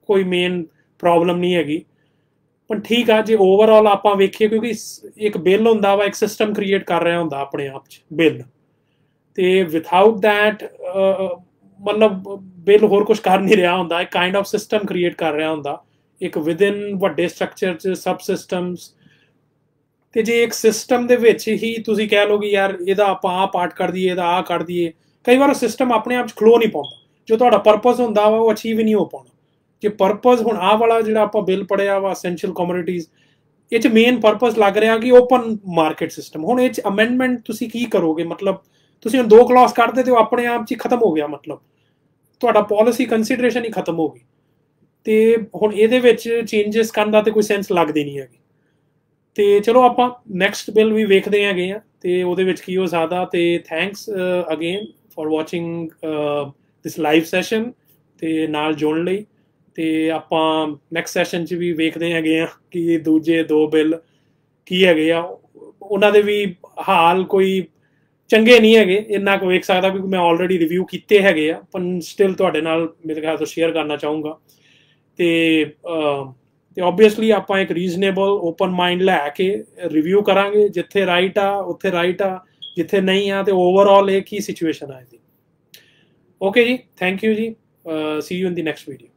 ਕੋਈ ਮੇਨ ਪ੍ਰੋਬਲਮ ਨਹੀਂ ਹੈਗੀ ਪਰ ਠੀਕ ਆ ਜੇ ਓਵਰਆਲ ਆਪਾਂ ਵੇਖੀਏ ਕਿਉਂਕਿ ਇੱਕ ਬਿੱਲ ਹੁੰਦਾ ਵਾ ਇੱਕ ਸਿਸਟਮ ਕ੍ਰੀਏਟ ਕਰ ਰਿਹਾ ਹੁੰਦਾ ਆਪਣੇ ਆਪ 'ਚ ਬਿੱਲ ਤੇ ਵਿਥਆਊਟ ਦੈਟ मतलब बिल होर कुछ कर नहीं रहा होंदा, एक काइंड ऑफ सिस्टम क्रिएट कर रहा होंदा एक विदिन ਵੱਡੇ ਸਟਰਕਚਰ 'ਚ ਸਬ ਸਿਸਟਮਸ। ਤੇ ਜੇ ਇੱਕ ਸਿਸਟਮ ਦੇ ਵਿੱਚ ਹੀ ਤੁਸੀਂ ਕਹਿ ਲਓ ਕਿ ਯਾਰ ਇਹਦਾ ਆਪਾਂ ਆਹ ਪਾਰਟ ਕਰ ਦਈਏ, ਇਹਦਾ ਆਹ ਕੱਢ ਦਈਏ, ਕਈ ਵਾਰ ਸਿਸਟਮ ਆਪਣੇ ਆਪ 'ਚ ਖਲੋ ਨਹੀਂ ਪਾਉਂਦਾ। ਜੋ ਤੁਹਾਡਾ ਪਰਪਸ ਹੁੰਦਾ ਵਾ ਉਹ ਅਚੀਵ ਹੀ ਨਹੀਂ ਹੋ ਪਾਉਣਾ। ਜੇ ਪਰਪਸ ਹੁਣ ਆਹ ਵਾਲਾ ਜਿਹੜਾ ਆਪਾਂ ਬਿੱਲ ਪੜਿਆ ਵਾ ਅਸੈਂਸ਼ੀਅਲ ਕਮੋਡਿਟੀਜ਼, ਇਹ 'ਚ ਮੇਨ ਪਰਪਸ ਲੱਗ ਰਿਹਾ ਕਿ ਓਪਨ ਮਾਰਕੀਟ ਸਿਸਟਮ। ਹੁਣ ਇਹ 'ਚ ਅਮੈਂਡਮੈਂਟ ਤੁਸੀਂ ਕੀ ਕਰੋਗੇ? ਮਤਲਬ ਤੁਸੀਂ ਹੁਣ 2 ਕਲਾਸ ਕੱਢਦੇ ਤੇ ਉਹ ਆਪਣੇ ਆਪ 'ਚ ਹੀ ਖਤਮ ਹੋ ਗਿਆ, ਮਤਲਬ ਤੁਹਾਡਾ ਪਾਲਿਸੀ ਕੰਸੀਡਰੇਸ਼ਨ ਹੀ ਖਤਮ ਹੋ ਗਈ। ਤੇ ਹੁਣ ਇਹਦੇ ਵਿੱਚ ਚੇਂਜਸ ਕਰਨ ਦਾ ਤੇ ਕੋਈ ਸੈਂਸ ਲੱਗਦੀ ਨਹੀਂ ਹੈਗੀ। ਤੇ ਚਲੋ ਆਪਾਂ ਨੈਕਸਟ ਬਿੱਲ ਵੀ ਵੇਖਦੇ ਹੈਗੇ ਆ ਤੇ ਉਹਦੇ ਵਿੱਚ ਕੀ ਹੋ ਸਕਦਾ। ਤੇ thanks again for watching this live session ਤੇ ਨਾਲ ਜੁੜਨ ਲਈ। ਤੇ ਆਪਾਂ ਨੈਕਸਟ ਸੈਸ਼ਨ 'ਚ ਵੀ ਵੇਖਦੇ ਹੈਗੇ ਆ ਕਿ ਦੂਜੇ 2 ਬਿੱਲ ਕੀ ਹੈਗੇ ਆ, ਉਹਨਾਂ ਦੇ ਵੀ ਹਾਲ ਕੋਈ ਚੰਗੇ ਨਹੀਂ ਹੈਗੇ, ਇੰਨਾ ਕੁ ਵੇਖ ਸਕਦਾ ਕਿਉਂਕਿ ਮੈਂ ਆਲਰੇਡੀ ਰਿਵਿਊ ਕੀਤੇ ਹੈਗੇ ਆ, ਪਰ ਸਟਿਲ ਤੁਹਾਡੇ ਨਾਲ ਮੇਰੇ ਖਿਆਲ ਤੋਂ ਸ਼ੇਅਰ ਕਰਨਾ ਚਾਹੂੰਗਾ। ਤੇ ਓਬਵੀਅਸਲੀ ਆਪਾਂ ਇੱਕ ਰੀਜ਼ਨੇਬਲ ਓਪਨ ਮਾਈਂਡ ਲੈ ਕੇ ਰਿਵਿਊ ਕਰਾਂਗੇ, ਜਿੱਥੇ ਰਾਈਟ ਆ ਉੱਥੇ ਰਾਈਟ ਆ, ਜਿੱਥੇ ਨਹੀਂ ਆ ਤੇ ਓਵਰਆਲ ਇਹ ਕੀ ਸਿਚੁਏਸ਼ਨ ਆ ਇਹਦੀ। ਓਕੇ ਜੀ, ਥੈਂਕ ਯੂ ਜੀ, ਸੀ you in the next video.